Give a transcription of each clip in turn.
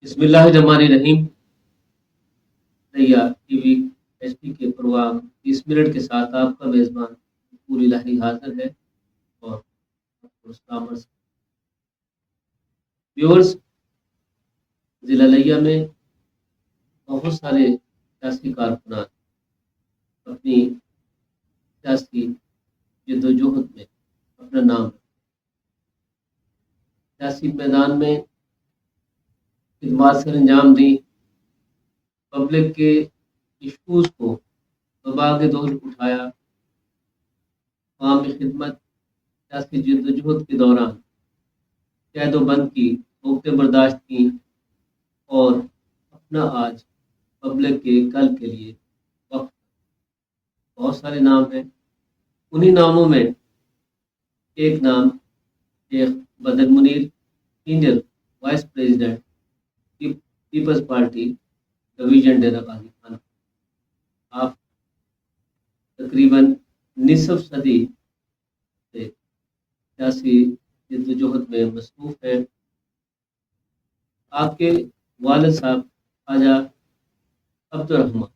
بسم اللہ الرحمن الرحیم. ریا ٹی وی ایچ ڈی کے پروگرام 30 منٹ کے ساتھ آپ کا میزبان پوری لاہری حاضر ہے اور السلام ویورز. ضلع لیا میں بہت سارے سیاسی کارکنان اپنی سیاسی جدوجہد میں اپنا نام سیاسی میدان میں خدمات سر انجام دی. پبلک کے ایشوز کو بباغ دور اٹھایا. عوامی خدمت سیاسی جدوجہد کے دوران قید و بند کی موقع برداشت کی اور اپنا آج پبلک کے کل کے لیے وقت. بہت سارے نام ہیں. انہی ناموں میں ایک نام Sheikh Badar Munir, senior vice president Peoples Party division Dera Ghazi Khan. آپ تقریباً نصف صدی سے سیاسی جدوجہد میں مصروف ہے. آپ کے والد صاحب خواجہ عبدالرحمٰن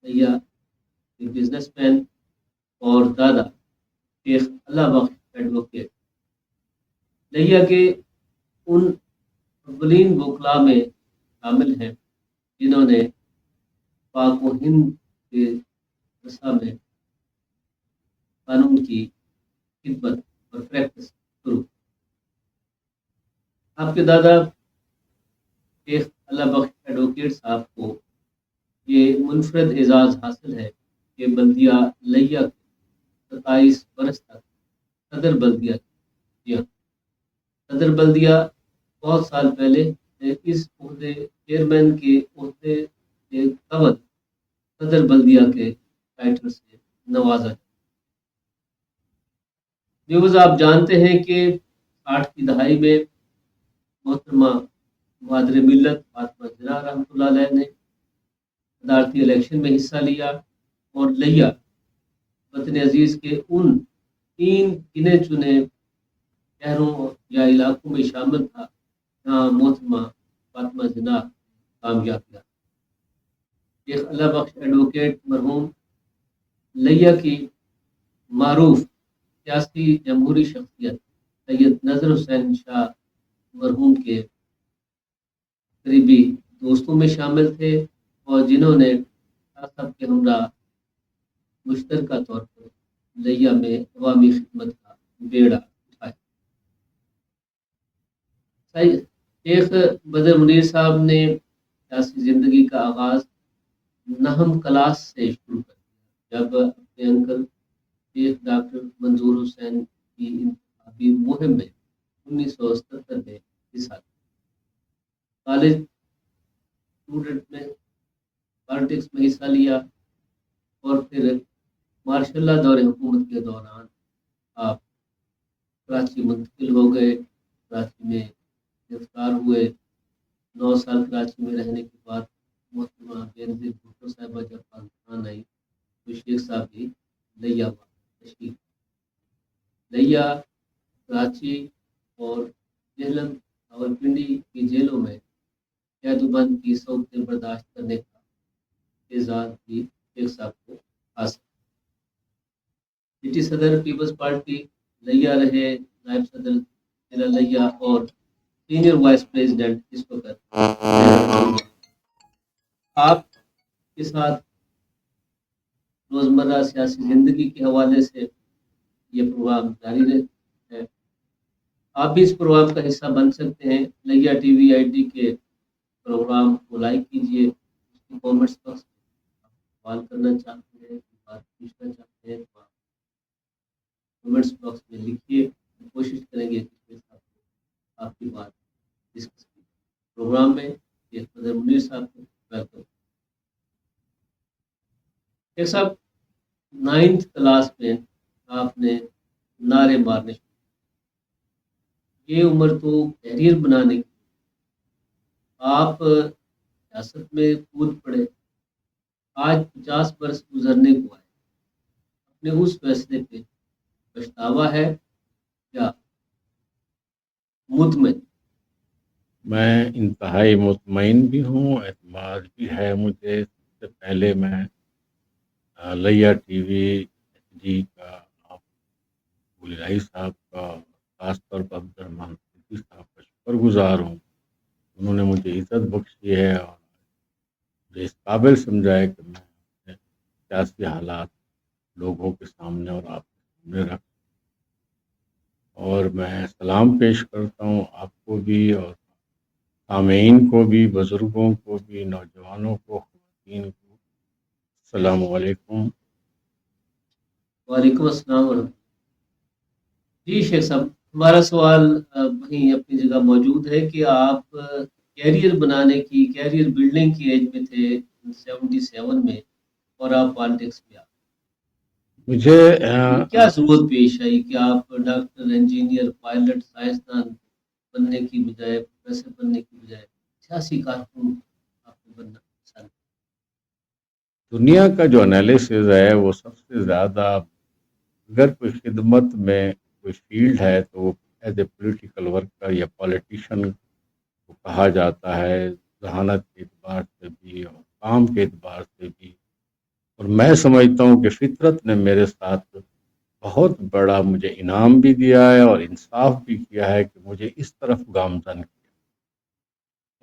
لیا بزنس مین اور دادا شیخ اللہ بخش ایڈوکیٹ لیا کے ان اولین وکلاء میں شامل ہیں جنہوں نے پاک و ہند کے رسا میں قانون کی خدمت اور پریکٹس شروع. آپ کے دادا شیخ اللہ بخش ایڈوکیٹ صاحب کو یہ منفرد اعزاز حاصل ہے کہ بلدیہ لیا 27 برس تک صدر بلدیہ کیا. صدر بلدیہ بہت سال پہلے اس عہدے چیئرمین کے عہدے کے قبل صدر بلدیہ کے ٹائٹل سے نوازا. نیوز آپ جانتے ہیں کہ 60 کی دہائی میں محترمہ مہادر ملت فاطمہ زہرا رحمۃ اللہ علیہ نے صدارتی الیکشن میں حصہ لیا اور لیا وطن عزیز کے ان 3 گنے چنے شہروں یا علاقوں میں شامل تھا جہاں محترمہ فاطمہ زہرا کامیاب کیا. شیخ اللہ بخش ایڈوکیٹ مرحوم لیا کی معروف سیاسی جمہوری شخصیت سید نذر حسین شاہ مرحوم کے قریبی دوستوں میں شامل تھے اور جنہوں نے شاہ صاحب کے ہمراہ مشترکہ طور پر لیا میں عوامی خدمت کا بیڑا اٹھایا. شیخ بدر منیر صاحب نے سیاسی زندگی کا آغاز 9 کلاس سے شروع کر دیا جب اپنے انکل شیخ ڈاکٹر منظور حسین کی انتخابی مہم میں 1977 میں حصہ لیا. کالج اسٹوڈنٹ میں پالیٹکس میں حصہ لیا اور پھر ماشاء اللہ دور حکومت کے دوران آپ کراچی منتقل ہو گئے. کراچی میں گرفتار ہوئے. 9 سال کراچی میں رہنے کے بعد محترمہ بینظیر بھٹو صاحبہ جب پاکستان آئی تو شیخ صاحب بھی لیا تشریف لیا. کراچی اور جہلم راولپنڈی کی جیلوں میں قید و بند کی صورتیں برداشت کرنے کا اعزاز بھی شیخ صاحب کو حاصل. سٹی صدر پیپلز پارٹی لیا رہے. نائب صدر ضلع لیا اور سینئر وائس پریزیڈنٹ اس وقت. آپ کے ساتھ روزمرہ سیاسی زندگی کے حوالے سے یہ پروگرام جاری ہے. آپ بھی اس پروگرام کا حصہ بن سکتے ہیں. لیا ٹی وی آئی ڈی کے پروگرام کو لائک کیجیے. اس کی کامنٹس باکس میں سوال کرنا چاہتے ہیں, بات پوچھنا چاہتے ہیں تو کامنٹس باکس میں لکھیے. کوشش کریں گے کہ آپ کی بات ڈسکس کی. پروگرام میں شیخ بدر منیر صاحب کو ویلکم. شیخ صاحب 9th کلاس میں آپ نے نعرے مارنے شروع. یہ عمر تو کیریئر بنانے کی. آپ سیاست میں کود پڑے. آج 50 برس گزرنے کو آئے. اپنے اس فیصلے پہ پچھتاوا ہے یا مطمئن؟ میں انتہائی مطمئن بھی ہوں، اعتماد بھی ہے مجھے۔ سب سے پہلے میں لیا ٹی وی جی کا، آپ الہی صاحب کا، خاص طور پر عبد الرحمٰن صدیقی صاحب کا شکر گزار ہوں۔ انہوں نے مجھے عزت بخشی ہے اور مجھے اس قابل سمجھا ہے کہ میں اپنے سیاسی حالات لوگوں کے سامنے اور آپ کے سامنے رکھ، اور میں سلام پیش کرتا ہوں آپ کو بھی اور سامعین کو بھی، بزرگوں کو بھی، نوجوانوں کو، خواتین کو۔ السلام علیکم۔ وعلیکم السلام ورحمۃ اللہ۔ جی شیخ صاحب، ہمارا سوال وہیں اپنی جگہ موجود ہے کہ آپ کیریئر بنانے کی، کیریئر بلڈنگ کی ایج میں تھے 77 میں، اور آپ پالیٹکس میں آ مجھے کیا ضرورت پیش آئی کہ آپ ڈاکٹر، انجینئر، پائلٹ، سائنسدان بننے کی بجائے، پروفیسر بننے کی بجائے سیاسی کارکن آپ نے بننا پسند؟ دنیا کا جو انالیسز ہے وہ سب سے زیادہ، اگر کوئی خدمت میں کوئی فیلڈ ہے تو وہ ایز اے پولیٹیکل ورکر یا پالیٹیشین کو کہا جاتا ہے، ذہانت کے اعتبار سے بھی اور کام کے اعتبار سے بھی۔ اور میں سمجھتا ہوں کہ فطرت نے میرے ساتھ بہت بڑا مجھے انعام بھی دیا ہے اور انصاف بھی کیا ہے کہ مجھے اس طرف گامزن کیا،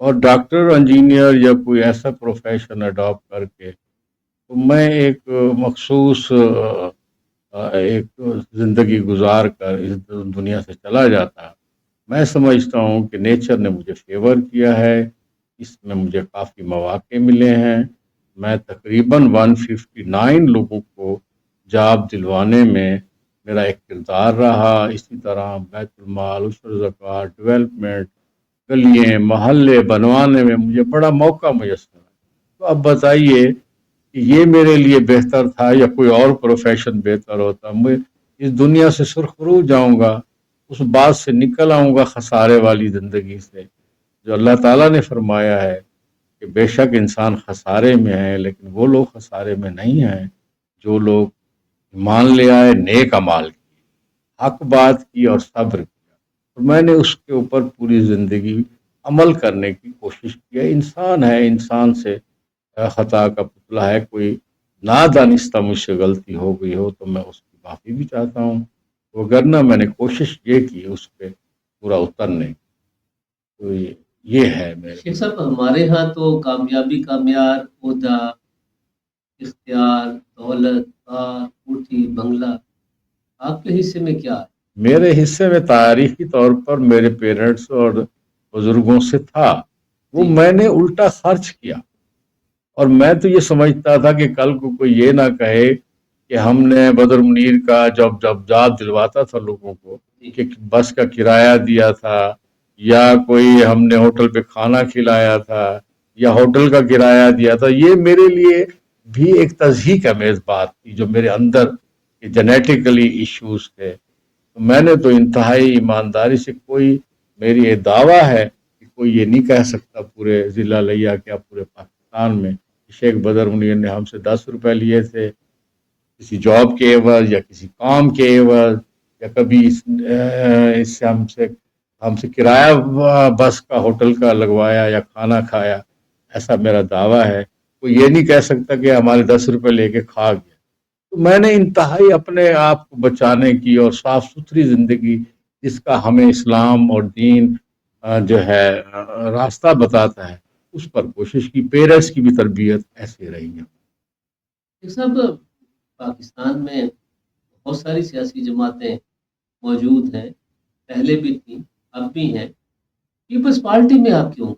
اور ڈاکٹر، انجینئر یا کوئی ایسا پروفیشن اڈاپٹ کر کے تو میں ایک مخصوص ایک زندگی گزار کر اس دنیا سے چلا جاتا۔ میں سمجھتا ہوں کہ نیچر نے مجھے فیور کیا ہے، اس میں مجھے کافی مواقع ملے ہیں۔ میں تقریباً 159 لوگوں کو جاب دلوانے میں میرا ایک کردار رہا۔ اسی طرح بیت المال، عشر زکوٰۃ، ڈیولپمنٹ، گلیاں محلے بنوانے میں مجھے بڑا موقع میسر ہے۔ تو اب بتائیے کہ یہ میرے لیے بہتر تھا یا کوئی اور پروفیشن بہتر ہوتا؟ میں اس دنیا سے سرخرو جاؤں گا، اس بات سے نکل آؤں گا خسارے والی زندگی سے، جو اللہ تعالیٰ نے فرمایا ہے کہ بے شک انسان خسارے میں ہے، لیکن وہ لوگ خسارے میں نہیں ہیں جو لوگ ایمان لے آئے، نیک اعمال کیے، حق بات کی اور صبر کیا۔ تو میں نے اس کے اوپر پوری زندگی عمل کرنے کی کوشش کی۔ انسان ہے، انسان سے خطا کا پتلا ہے، کوئی نادانستہ مجھ سے غلطی ہو گئی ہو تو میں اس کی معافی بھی چاہتا ہوں، وگرنہ میں نے کوشش یہ کی اس پہ پورا اترنے کی۔ تو یہ ہے میرے۔ شیخ صاحب، ہمارے ہاں تو کامیابی کا معیار عہدہ، اختیار، دولت، کار، کوٹھی، بنگلہ، آپ کے حصے میں کیا ہے؟ میرے حصے میں تاریخی طور پر میرے پیرنٹس اور بزرگوں سے تھا، وہ میں نے الٹا خرچ کیا، اور میں تو یہ سمجھتا تھا کہ کل کو کوئی یہ نہ کہے کہ ہم نے بدر منیر کا جب جاب دلواتا تھا لوگوں کو کہ بس کا کرایہ دیا تھا، یا کوئی ہم نے ہوٹل پہ کھانا کھلایا تھا، یا ہوٹل کا کرایہ دیا تھا، یہ میرے لیے بھی ایک تضحیک امیز بات تھی جو میرے اندر جینیٹیکلی ایشوز تھے۔ میں نے تو انتہائی ایمانداری سے، کوئی میری یہ دعویٰ ہے کہ کوئی یہ نہیں کہہ سکتا پورے ضلع لیا کیا پورے پاکستان میں، شیخ بدر منیر نے ہم سے 10 روپے لیے تھے کسی جاب کے عوض یا کسی کام کے عوض، یا کبھی اس سے ہم سے کرایہ بس کا ہوٹل کا لگوایا یا کھانا کھایا، ایسا میرا دعویٰ ہے۔ کوئی یہ نہیں کہہ سکتا کہ ہمارے 10 روپے لے کے کھا گیا۔ تو میں نے انتہائی اپنے آپ کو بچانے کی اور صاف ستھری زندگی جس کا ہمیں اسلام اور دین جو ہے راستہ بتاتا ہے، اس پر کوشش کی۔ پیرنٹس کی بھی تربیت ایسے رہی ہے۔ صاحب، پاکستان میں بہت ساری سیاسی جماعتیں موجود ہیں، پہلے بھی تھیں، اب بھی ہیں۔ پیپلز پارٹی میں آپ کیوں؟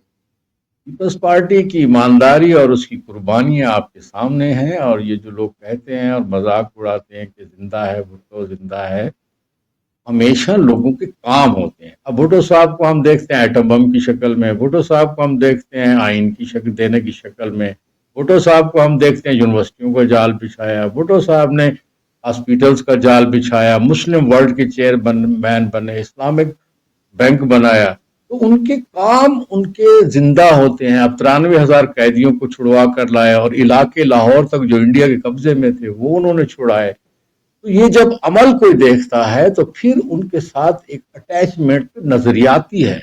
پیپلز پارٹی کی ایمانداری اور اس کی قربانیاں آپ کے سامنے ہیں، اور یہ جو لوگ کہتے ہیں اور مذاق اڑاتے ہیں کہ زندہ ہے بھٹو، زندہ ہے، ہمیشہ لوگوں کے کام ہوتے ہیں۔ اب بھٹو صاحب کو ہم دیکھتے ہیں ایٹم بم کی شکل میں، بھٹو صاحب کو ہم دیکھتے ہیں آئین کی شکل دینے کی شکل میں، بھٹو صاحب کو ہم دیکھتے ہیں یونیورسٹیوں کا جال بچھایا، بھٹو صاحب نے ہاسپیٹلز کا جال بچھایا، مسلم ورلڈ کے چیئرمین بنے، اسلامک بینک بنایا۔ تو ان کے کام ان کے زندہ ہوتے ہیں۔ اب 93,000 قیدیوں کو چھڑوا کر لائے، اور علاقے لاہور تک جو انڈیا کے قبضے میں تھے وہ انہوں نے چھڑائے۔ تو یہ جب عمل کوئی دیکھتا ہے تو پھر ان کے ساتھ ایک اٹیچمنٹ نظریاتی ہے،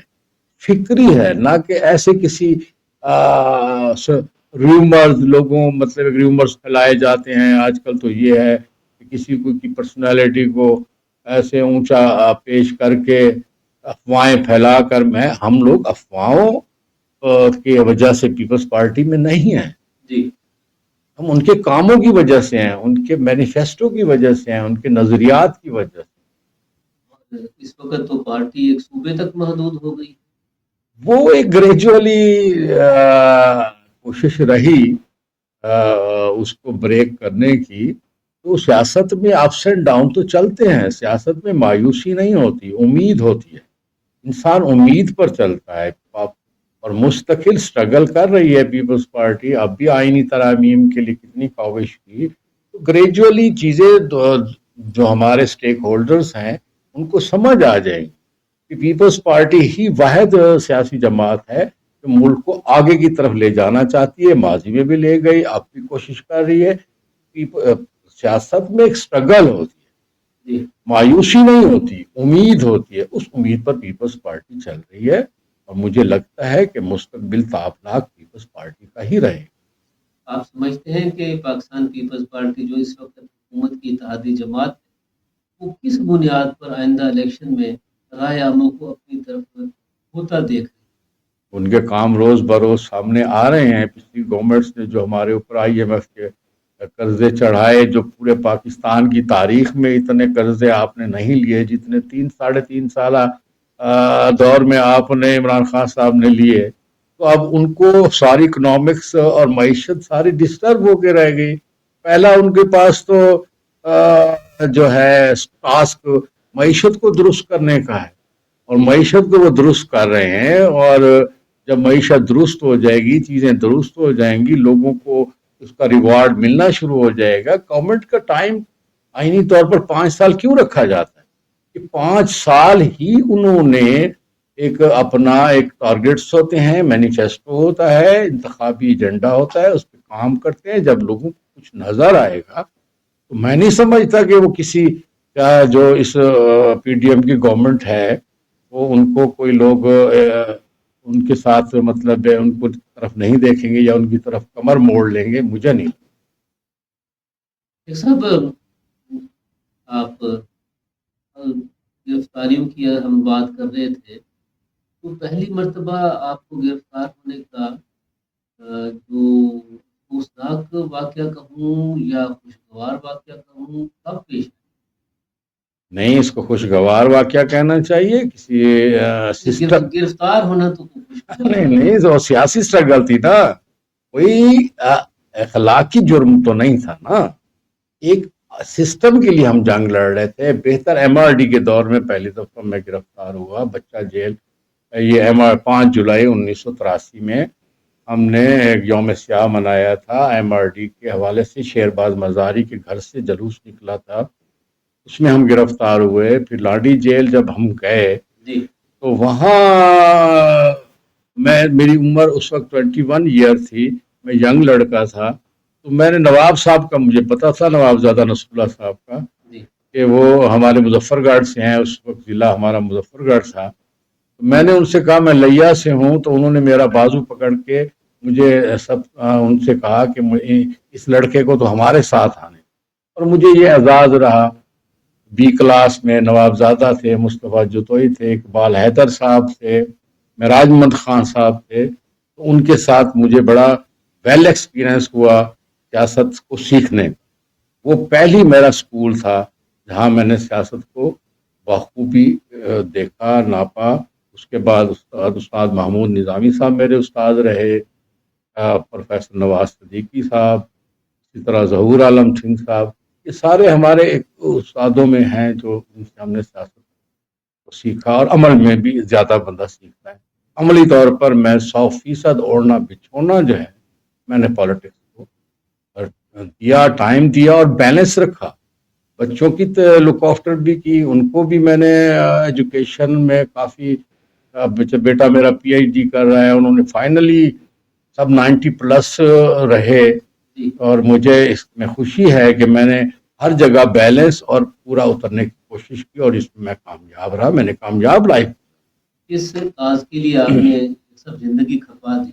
فکری ہے، نہ کہ ایسے کسی ریومرز لوگوں مطلب ریومرز پھیلائے جاتے ہیں. آج کل تو یہ ہے کہ کسی کو کی پرسنالٹی کو ایسے اونچا پیش کر کے افواہیں پھیلا کر ہم لوگ افواہوں کی وجہ سے پیپلز پارٹی میں نہیں ہیں. جی ہم ان کے کاموں کی وجہ سے ہیں، ان کے مینیفیسٹو کی وجہ سے ہیں، ان کے نظریات کی وجہ سے. اس وقت تو پارٹی ایک صوبے تک محدود ہو گئی. وہ ایک گریجولی کوشش رہی اس کو بریک کرنے کی. تو سیاست میں اپس اینڈ ڈاؤن تو چلتے ہیں، سیاست میں مایوسی نہیں ہوتی، امید ہوتی ہے. انسان امید پر چلتا ہے اور مستقل سٹرگل کر رہی ہے پیپلز پارٹی. اب بھی آئینی ترامیم کے لیے کتنی کاوش کی. تو گریجولی چیزیں جو ہمارے سٹیک ہولڈرز ہیں ان کو سمجھ آ جائیں گی کہ پیپلز پارٹی ہی واحد سیاسی جماعت ہے جو ملک کو آگے کی طرف لے جانا چاہتی ہے. ماضی میں بھی لے گئی، اب بھی کوشش کر رہی ہے. سیاست میں ایک سٹرگل ہوتی ہے، مایوسی نہیں ہوتی، امید ہوتی ہے. اس امید پر پیپلز پارٹی چل رہی ہے اور مجھے لگتا ہے کہ مستقبل تابناک پیپلز پارٹی کا ہی رہے. آپ سمجھتے ہیں کہ پاکستان پیپلز پارٹی جو اس وقت حکومت کی اتحادی جماعت ہے وہ کس بنیاد پر آئندہ الیکشن میں رائے عاموں کو اپنی طرف ہوتا دیکھ رہی ہے؟ ان کے کام روز بروز سامنے آ رہے ہیں. پچھلی گورنمنٹس نے جو ہمارے اوپر IMF کے قرضے چڑھائے، جو پورے پاکستان کی تاریخ میں اتنے قرضے آپ نے نہیں لیے جتنے 3-3.5 سالہ دور میں آپ نے عمران خان صاحب نے لیے. تو اب ان کو ساری اکنامکس اور معیشت ساری ڈسٹرب ہو کے رہ گئی. پہلا ان کے پاس تو جو ہے ٹاسک معیشت کو درست کرنے کا ہے اور معیشت کو وہ درست کر رہے ہیں. اور جب معیشت درست ہو جائے گی، چیزیں درست ہو جائیں گی، لوگوں کو اس کا ریوارڈ ملنا شروع ہو جائے گا. گورنمنٹ کا ٹائم آئینی طور پر 5 سال کیوں رکھا جاتا ہے کہ 5 سال ہی انہوں نے ایک اپنا ایک ٹارگیٹس ہوتے ہیں، مینیفیسٹو ہوتا ہے، انتخابی ایجنڈا ہوتا ہے، اس پہ کام کرتے ہیں. جب لوگوں کو کچھ نظر آئے گا تو میں نہیں سمجھتا کہ وہ کسی جو اس PDM کی گورنمنٹ ہے وہ ان کو کوئی لوگ ان کے ساتھ مطلب ان کو طرف نہیں دیکھیں گے یا ان کی طرف کمر موڑ لیں گے. مجھے نہیں. صاحب آپ گرفتاریوں کی ہم بات کر رہے تھے تو پہلی مرتبہ آپ کو گرفتار ہونے کا جو افسوسناک واقعہ کہوں یا خوشگوار واقعہ کہوں کب پیش نہیں، اس کو خوشگوار واقعہ کہنا چاہیے. کسی سسٹم گرفتار ہونا تو نہیں تو سیاسی سٹرگل تھی نا، کوئی اخلاقی جرم تو نہیں تھا نا. ایک سسٹم کے لیے ہم جنگ لڑ رہے تھے. بہتر MRD کے دور میں پہلی دفعہ میں گرفتار ہوا، بچہ جیل. یہ 5 جولائی 1983 میں ہم نے ایک یوم سیاہ منایا تھا. MRD کے حوالے سے شیرباز مزاری کے گھر سے جلوس نکلا تھا، اس میں ہم گرفتار ہوئے. پھر لاڈی جیل جب ہم گئے تو وہاں میری عمر اس وقت 21 ایئر تھی، میں ینگ لڑکا تھا. تو میں نے نواب صاحب کا مجھے پتا تھا، نواب زادہ نصر اللہ صاحب کا، کہ وہ ہمارے مظفر گڑھ سے ہیں. اس وقت ضلع ہمارا مظفر گڑھ تھا. تو میں نے ان سے کہا میں لیا سے ہوں. تو انہوں نے میرا بازو پکڑ کے مجھے ان سے کہا کہ اس لڑکے کو تو ہمارے ساتھ آنے. اور مجھے یہ اعزاز رہا. B کلاس میں نواب زادہ تھے، مصطفیٰ جتوئی تھے، اقبال حیدر صاحب تھے، معراج محمد خان صاحب تھے. تو ان کے ساتھ مجھے بڑا ویل ایکسپیرئنس ہوا سیاست کو سیکھنے. وہ پہلی میرا سکول تھا جہاں میں نے سیاست کو بخوبی دیکھا، ناپا. اس کے بعد استاد محمود نظامی صاحب میرے استاد رہے، پروفیسر نواز صدیقی صاحب، اسی طرح ظہور عالم سنگھ صاحب. یہ سارے ہمارے ایک استادوں میں ہیں جو ان سے ہم نے سیاست کو سیکھا. اور عمل میں بھی زیادہ بندہ سیکھتا ہے. عملی طور پر میں 100% اوڑھنا بچھونا جو ہے میں نے پالیٹکس کو دیا، ٹائم دیا اور بیلنس رکھا. بچوں کی لک آفٹر بھی کی، ان کو بھی میں نے ایجوکیشن میں کافی. بیٹا میرا PhD کر رہا ہے، انہوں نے فائنلی سب 90+ رہے. اور مجھے اس میں خوشی ہے کہ میں نے ہر جگہ بیلنس اور پورا اترنے کی کوشش کی اور اس میں کامیاب رہا. میں نے کامیاب لائف. اس کاز کے لیے آپ نے سب زندگی کھپا دی،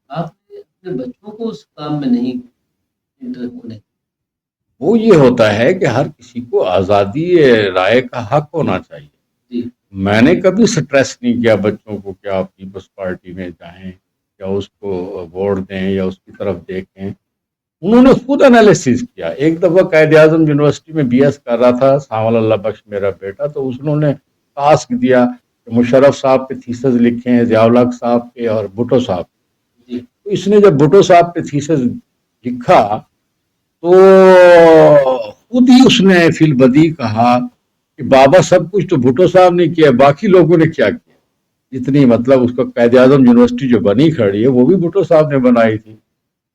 آپ نے اپنے بچوں کو اس کام میں نہیں انٹر ہونے. وہ یہ ہوتا ہے کہ ہر کسی کو آزادی رائے کا حق ہونا چاہیے. جی میں نے کبھی سٹریس نہیں کیا بچوں کو کہ آپ پیپلز پارٹی میں جائیں یا اس کو ووٹ دیں یا اس کی طرف دیکھیں. انہوں نے خود انالیسس کیا. ایک دفعہ قائد اعظم یونیورسٹی میں بی ایس کر رہا تھا ساول اللہ بخش میرا بیٹا، تو انہوں نے ٹاسک دیا کہ مشرف صاحب پہ تھیسز لکھیں، ضیاء الحق صاحب پہ اور بھٹو صاحب پہ. جی تو اس نے جب بھٹو صاحب پہ تھیسز لکھا تو خود ہی اس نے فی البدی کہا کہ بابا سب کچھ تو بھٹو صاحب نے کیا، باقی لوگوں نے کیا کیا. جتنی مطلب اس کو قائد اعظم یونیورسٹی جو بنی کھڑی ہے وہ بھی بھٹو صاحب نے بنائی تھی.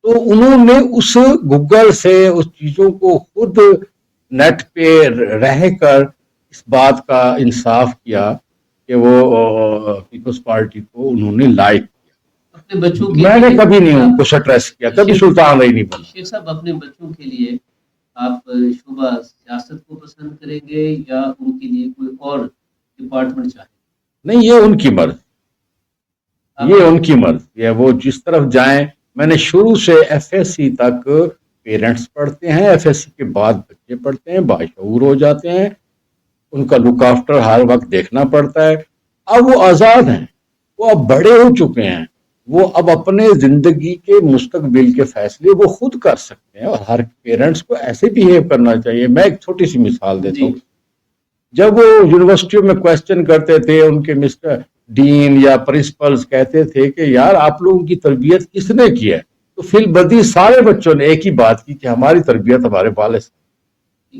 تو انہوں نے اس گوگل سے اس چیزوں کو خود نیٹ پہ رہ کر اس بات کا انصاف کیا کہ وہ پیپلز پارٹی کو انہوں نے لائک کیا. اپنے بچوں کے میں نے لیے کبھی نہیں ان کو سٹریس کیا، کبھی سلطان رہی نہیں بنا. شیخ صاحب اپنے بچوں کے لیے آپ شعبہ سیاست کو پسند کریں گے یا ان کے لیے کوئی اور ڈپارٹمنٹ چاہیں؟ نہیں، یہ ان کی مرض، یہ ان کی مرض، یہ وہ جس طرف جائیں. میں نے شروع سے ایف ایس سی تک پیرنٹس پڑھتے ہیں، ایف ایس سی کے بعد بچے پڑھتے ہیں، باشعور ہو جاتے ہیں، ان کا لک آفٹر ہر وقت دیکھنا پڑتا ہے. اب وہ آزاد ہیں، وہ اب بڑے ہو چکے ہیں، وہ اب اپنے زندگی کے مستقبل کے فیصلے وہ خود کر سکتے ہیں، اور ہر پیرنٹس کو ایسے بیہیو کرنا چاہیے. میں ایک چھوٹی سی مثال دیتا ہوں. جب وہ یونیورسٹیوں میں کویسچن کرتے تھے ان کے مسٹر ڈین یا پرنسپلز کہتے تھے کہ یار آپ لوگوں کی تربیت کس نے کی ہے، تو فی البدی سارے بچوں نے ایک ہی بات کی کہ ہماری تربیت ہمارے والد سے.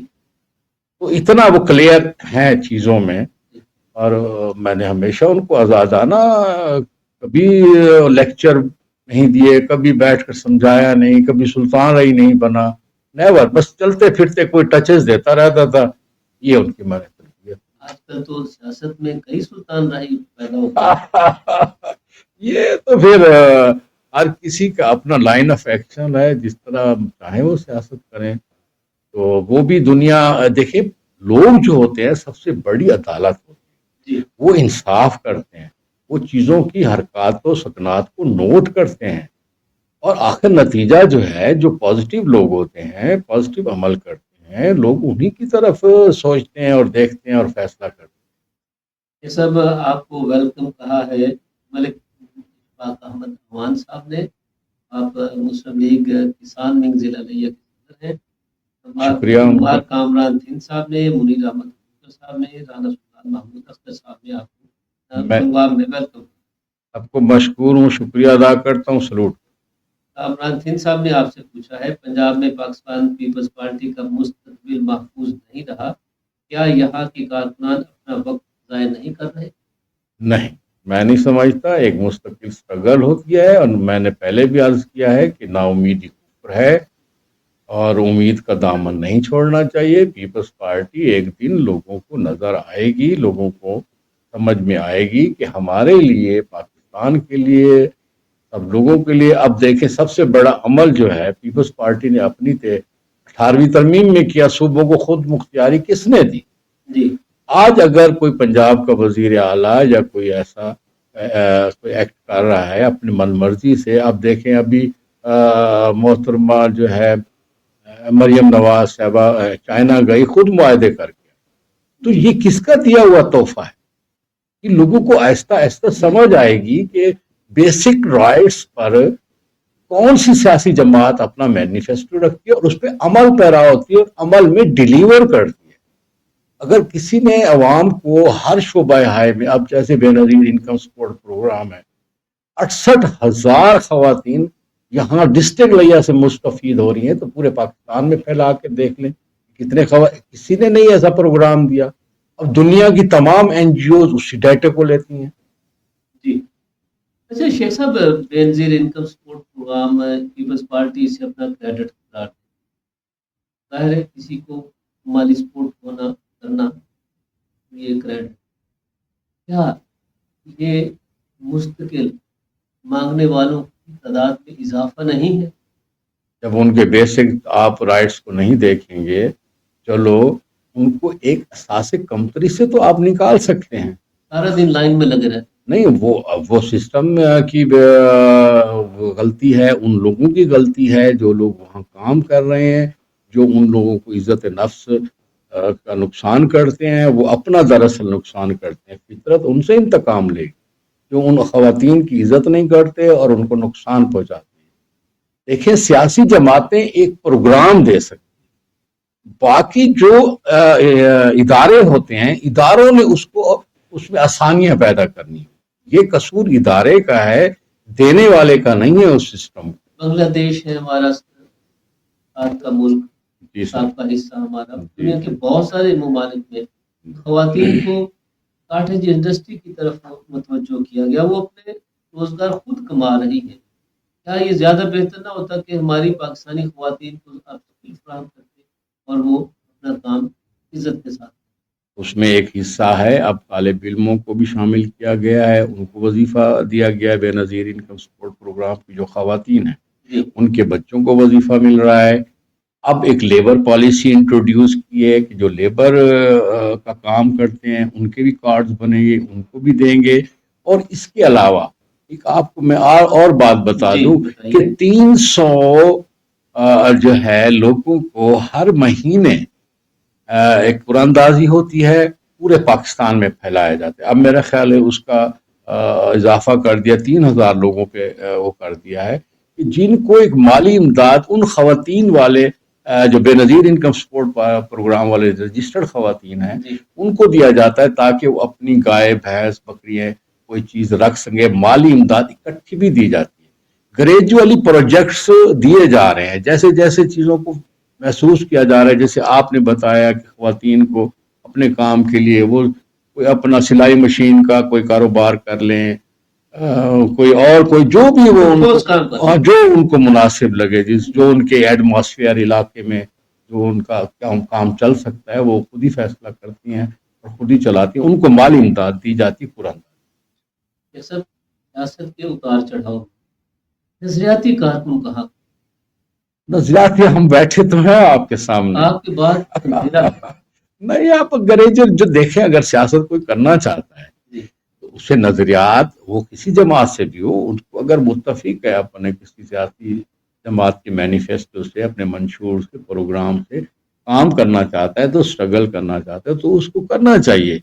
تو اتنا وہ کلیئر ہیں چیزوں میں. اور میں نے ہمیشہ ان کو آزادانہ، کبھی لیکچر نہیں دیے، کبھی بیٹھ کر سمجھایا نہیں، کبھی سلطان رہی نہیں بنا، نیور. بس چلتے پھرتے کوئی ٹچز دیتا رہتا تھا. یہ ان کی مرض. آج کل تو سیاست میں کئی سلطان راہی پیدا ہوتا یہ تو پھر ہر کسی کا اپنا لائن آف ایکشن ہے، جس طرح چاہیں وہ سیاست کریں. تو وہ بھی دنیا دیکھیں، لوگ جو ہوتے ہیں سب سے بڑی عدالت ہوتی ہے، وہ انصاف کرتے ہیں، وہ چیزوں کی حرکات و سکنات کو نوٹ کرتے ہیں، اور آخر نتیجہ جو ہے، جو پازیٹیو لوگ ہوتے ہیں، پازیٹیو عمل کرتے ہیں، لوگ انہی کی طرف سوچتے ہیں اور دیکھتے ہیں اور فیصلہ کرتے ہیں. یہ سب آپ کو ویلکم کہا ہے ملک اشفاق احمد اعوان صاحب نے. آپ مسلم لیگ کسان ونگ ضلع لیا کے صدر ہیں. شکریہ. عمار کامران دین صاحب نے، منیر احمد صاحب نے، رانا سلطان محمود اختر صاحب نے آپ کو پروگرام میں ویلکم. آپ کو مشکور ہوں، شکریہ ادا کرتا ہوں، سلوٹ. کامران دین صاحب نے آپ سے پوچھا ہے پنجاب میں پاکستان پیپلز پارٹی کا مستقبل محفوظ نہیں رہا، کیا یہاں کے کارکنان اپنا وقت ضائع نہیں کر رہے؟ نہیں، میں نہیں سمجھتا. ایک مستقل اسٹرگل ہوتی ہے، اور میں نے پہلے بھی عرض کیا ہے کہ نا امیدی کفر ہے، اور امید کا دامن نہیں چھوڑنا چاہیے. پیپلز پارٹی ایک دن لوگوں کو نظر آئے گی، لوگوں کو سمجھ میں آئے گی کہ ہمارے لیے، پاکستان کے لیے، سب لوگوں کے لیے. اب دیکھیں، سب سے بڑا عمل جو ہے پیپلز پارٹی نے اپنی 18ویں ترمیم میں کیا. صوبوں کو خود مختاری کس نے دی؟ آج اگر کوئی پنجاب کا وزیر اعلیٰ یا کوئی ایسا کوئی ایکٹ کر رہا ہے اپنی من مرضی سے، اب دیکھیں ابھی محترمہ جو ہے مریم نواز صاحبہ چائنا گئی خود معاہدے کر کے. تو یہ کس کا دیا ہوا تحفہ ہے؟ کہ لوگوں کو آہستہ آہستہ سمجھ آئے گی کہ بیسک رائٹس پر کون سی سیاسی جماعت اپنا مینیفیسٹو رکھتی ہے اور اس پہ عمل پیرا ہوتی ہے اور عمل میں ڈیلیور کرتی ہے. اگر کسی نے عوام کو ہر شعبہ ہائے میں، اب جیسے بے نظیر انکم سپورٹ پروگرام ہے، 68,000 خواتین یہاں ڈسٹرکٹ لیا سے مستفید ہو رہی ہیں، تو پورے پاکستان میں پھیلا کے دیکھ لیں کتنے کسی نے نہیں ایسا پروگرام دیا. اب دنیا کی تمام این جی اوز اسی ڈیٹا کو لیتی ہیں. جی اچھا شیخ صاحب، Benazir income support programme Peoples Party سے اپنا کریڈٹ قرار دے. ظاہر ہے کسی کو مالی سپورٹ ہونا کرنا یہ کریڈٹ، کیا یہ مستقل مانگنے والوں کی تعداد میں اضافہ نہیں ہے؟ جب ان کے بیسک آپ رائٹس کو نہیں دیکھیں گے، چلو ان کو ایک اساس کمتری سے تو آپ نکال سکتے ہیں. سارا دن لائن میں لگے رہتے. نہیں، وہ سسٹم کی غلطی ہے، ان لوگوں کی غلطی ہے جو لوگ وہاں کام کر رہے ہیں، جو ان لوگوں کو عزت نفس کا نقصان کرتے ہیں، وہ اپنا دراصل نقصان کرتے ہیں. فطرت ان سے انتقام لے گی جو ان خواتین کی عزت نہیں کرتے اور ان کو نقصان پہنچاتے ہیں. دیکھیں، سیاسی جماعتیں ایک پروگرام دے سکتی، باقی جو ادارے ہوتے ہیں، اداروں نے اس میں آسانیاں پیدا کرنی ہیں. یہ قصور ادارے کا ہے، دینے والے کا نہیں ہے اس سسٹم. بنگلہ دیش ہے ہمارا ساتھ کا ملک، جی سر. ساتھ کا حصہ ہمارا. دنیا کے بہت سارے ممالک میں خواتین کو کاٹیج انڈسٹری کی طرف متوجہ کیا گیا، وہ اپنے روزگار خود کما رہی ہے. کیا یہ زیادہ بہتر نہ ہوتا کہ ہماری پاکستانی خواتین کو آپ فراہم کرتے اور وہ اپنا کام عزت کے ساتھ؟ اس میں ایک حصہ ہے، اب طالب علموں کو بھی شامل کیا گیا ہے، ان کو وظیفہ دیا گیا ہے. بے نظیر انکم سپورٹ پروگرام کی جو خواتین ہیں ان کے بچوں کو وظیفہ مل رہا ہے. اب ایک لیبر پالیسی انٹروڈیوس کی ہے کہ جو لیبر کا کام کرتے ہیں ان کے بھی کارڈز بنے گے، ان کو بھی دیں گے. اور اس کے علاوہ ایک آپ کو میں اور بات بتا دوں کہ 300 جو ہے لوگوں کو ہر مہینے ایک قراندازی ہوتی ہے، پورے پاکستان میں پھیلایا جاتا ہے. اب میرا خیال ہے اس کا اضافہ کر دیا، 3000 لوگوں پہ وہ کر دیا ہے کہ جن کو ایک مالی امداد ان خواتین والے جو بے نظیر انکم سپورٹ پروگرام والے رجسٹرڈ خواتین ہیں ان کو دیا جاتا ہے تاکہ وہ اپنی گائے بھینس بکریاں کوئی چیز رکھ سکیں. مالی امداد اکٹھی بھی دی جاتی ہے. گریجولی پروجیکٹس دیے جا رہے ہیں جیسے جیسے چیزوں کو محسوس کیا جا رہا ہے. جیسے آپ نے بتایا کہ خواتین کو اپنے کام کے لیے وہ کوئی اپنا سلائی مشین کا کوئی کاروبار کر لیں، کوئی جو بھی وہ جو ان کو مناسب لگے، جو ان کے ایٹماسفیئر علاقے میں جو ان کا کام چل سکتا ہے وہ خود ہی فیصلہ کرتی ہیں اور خود ہی چلاتی ہیں. ان کو مالی امداد دی جاتی قرآن. یہ سب سیاست کے اتار چڑھاؤ. نظریاتی کارکن کہاں؟ نظریاتی ہم بیٹھے تو ہیں آپ کے سامنے. آپ کی بات نہیں، آپ گریجر جو دیکھیں، اگر سیاست کوئی کرنا چاہتا ہے تو اسے نظریات وہ کسی جماعت سے بھی ہو، ان کو اگر متفق ہے اپنے کسی سیاسی جماعت کے مینیفیسٹو سے، اپنے منشور سے، پروگرام سے کام کرنا چاہتا ہے، تو اسٹرگل کرنا چاہتا ہے تو اس کو کرنا چاہیے.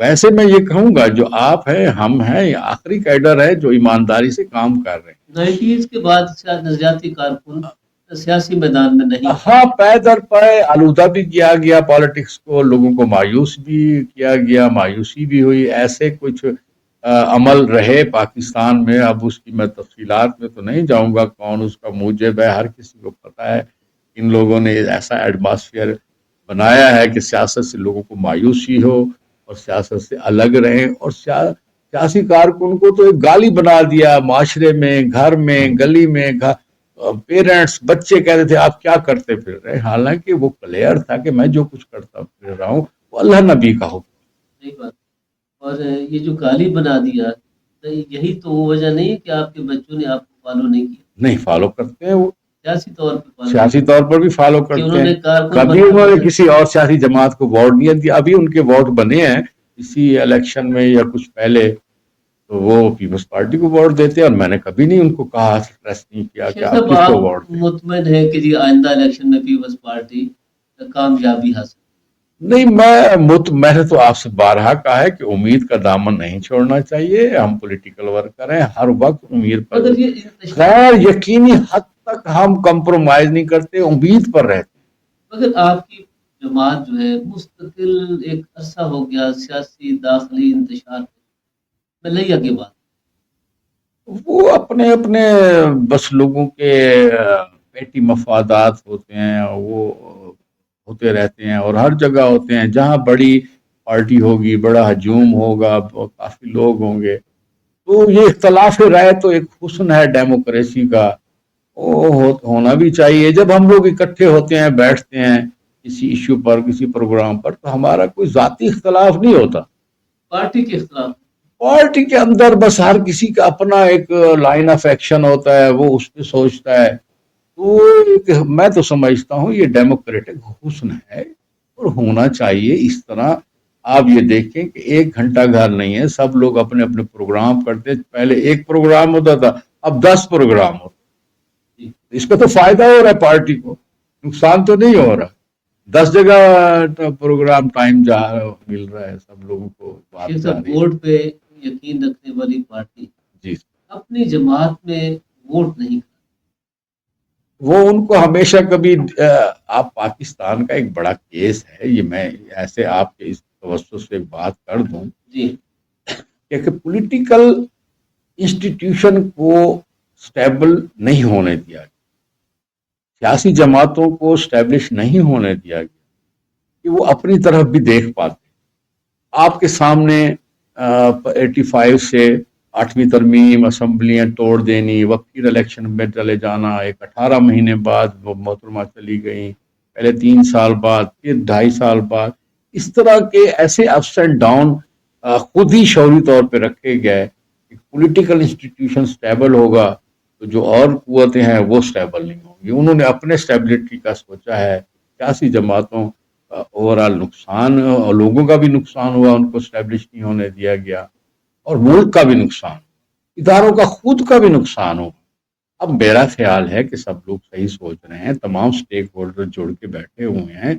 ویسے میں یہ کہوں گا جو آپ ہیں، ہم ہیں، یہ آخری کیڈر ہے جو ایمانداری سے کام کر رہے ہیں. 90s کے بعد نظریاتی کارکن سیاسی میدان میں نہیں. ہاں، پے در پے آلودہ بھی کیا گیا پالیٹکس کو، لوگوں کو مایوس بھی کیا گیا، مایوسی بھی ہوئی. ایسے کچھ عمل رہے پاکستان میں. اب اس کی میں تفصیلات میں تو نہیں جاؤں گا، کون اس کا موجب ہے، ہر کسی کو پتہ ہے. ان لوگوں نے ایسا ایٹماسفیئر بنایا ہے کہ سیاست سے لوگوں کو مایوسی ہو اور سیاست سے الگ رہیں. اور سیاسی کارکن کو تو ایک گالی بنا دیا، معاشرے میں، گھر میں، گلی میں. پیرنٹس، بچے کہتے تھے آپ کیا کرتے پھر رہے، حالانکہ وہ کلیئر تھا کہ میں جو کچھ کرتا پھر رہا ہوں وہ اللہ نبی کا حکم. صحیح بات. اور یہ جو گالی بنا دیا، یہی تو وہ وجہ نہیں ہے کہ آپ کے بچوں نے آپ کو فالو نہیں کیا؟ نہیں، فالو کرتے ہیں وہ سیاسی طور پر بھی فالو کرتے ہیں. کبھی انہوں نے کسی اور سیاسی جماعت کو ووٹ نہیں دیا. ابھی ان کے ووٹ بنے ہیں اسی الیکشن میں یا کچھ پہلے، تو وہ پیپلز پارٹی کو ووٹ دیتے ہیں. اور میں نے کبھی نہیں ان کو کہا، سٹریس نہیں کیا کہ آپ کس کو ووٹ دیں. مطمئن ہے کہ جی آئندہ الیکشن میں پیپلز پارٹی کامیابی حاصل؟ نہیں، میں نے تو آپ سے بارہا کہا ہے کہ امید کا دامن نہیں چھوڑنا چاہیے. ہم پولیٹیکل ورکر ہیں، ہر وقت امید پر غیر یقینی حد تک ہم کمپرومائز نہیں کرتے، امید پر رہتے. مگر آپ کی جماعت جو ہے مستقل ایک عرصہ ہو گیا سیاسی داخلی انتشار میں لیا کے بعد وہ اپنے اپنے بس لوگوں کے پیٹی مفادات ہوتے ہیں، وہ ہوتے رہتے ہیں اور ہر جگہ ہوتے ہیں. جہاں بڑی پارٹی ہوگی، بڑا ہجوم ہوگا، کافی لوگ ہوں گے، تو یہ اختلاف رائے تو ایک حسن ہے ڈیموکریسی کا، وہ ہونا بھی چاہیے. جب ہم لوگ اکٹھے ہوتے ہیں، بیٹھتے ہیں کسی ایشو پر، کسی پروگرام پر، تو ہمارا کوئی ذاتی اختلاف نہیں ہوتا. پارٹی کے اختلاف، پارٹی کے اندر بس ہر کسی کا اپنا ایک لائن آف ایکشن ہوتا ہے، وہ اس پہ سوچتا ہے. تو میں تو سمجھتا ہوں یہ ڈیموکریٹک حسن ہے اور ہونا چاہیے اس طرح. آپ یہ دیکھیں کہ 1 گھنٹہ گھر نہیں ہے, سب لوگ اپنے اپنے پروگرام کرتے. پہلے 1 پروگرام ہوتا تھا, اب 10 پروگرام ہوتے. اس کا تو فائدہ ہو رہا ہے پارٹی کو, نقصان تو نہیں ہو رہا. 10 جگہ پروگرام ٹائم مل رہا ہے سب لوگوں کو. ووٹ پہ یقین رکھنے والی پارٹی جی اپنی جماعت میں ووٹ نہیں کرتی. وہ ان کو ہمیشہ کبھی, آپ پاکستان کا ایک بڑا کیس ہے یہ, میں ایسے آپ کے اس توسط سے ایک بات کر دوں جی کہ پولیٹیکل انسٹیٹیوشن کو سٹیبل نہیں ہونے دیا گیا, سیاسی جماعتوں کو اسٹیبلش نہیں ہونے دیا گیا کہ وہ اپنی طرف بھی دیکھ پاتے. آپ کے سامنے 85 سے 8ویں ترمیم, اسمبلیاں توڑ دینی, وکیل الیکشن میں چلے جانا, ایک 18 مہینے بعد وہ محترمہ چلی گئیں, پہلے 3 سال بعد, پھر 2.5 سال بعد, اس طرح کے ایسے اپس اینڈ ڈاؤن خود ہی شعوری طور پہ رکھے گئے. پولیٹیکل انسٹیٹیوشن سٹیبل ہوگا تو جو اور قوتیں ہیں وہ سٹیبل نہیں ہوں گی. انہوں نے اپنے سٹیبلٹی کا سوچا ہے. سیاسی جماعتوں اوورال نقصان, اور لوگوں کا بھی نقصان ہوا, ان کو سٹیبلش نہیں ہونے دیا گیا, اور ملک کا بھی نقصان, اداروں کا خود کا بھی نقصان ہو. اب میرا خیال ہے کہ سب لوگ صحیح سوچ رہے ہیں, تمام سٹیک ہولڈر جڑ کے بیٹھے ہوئے ہیں,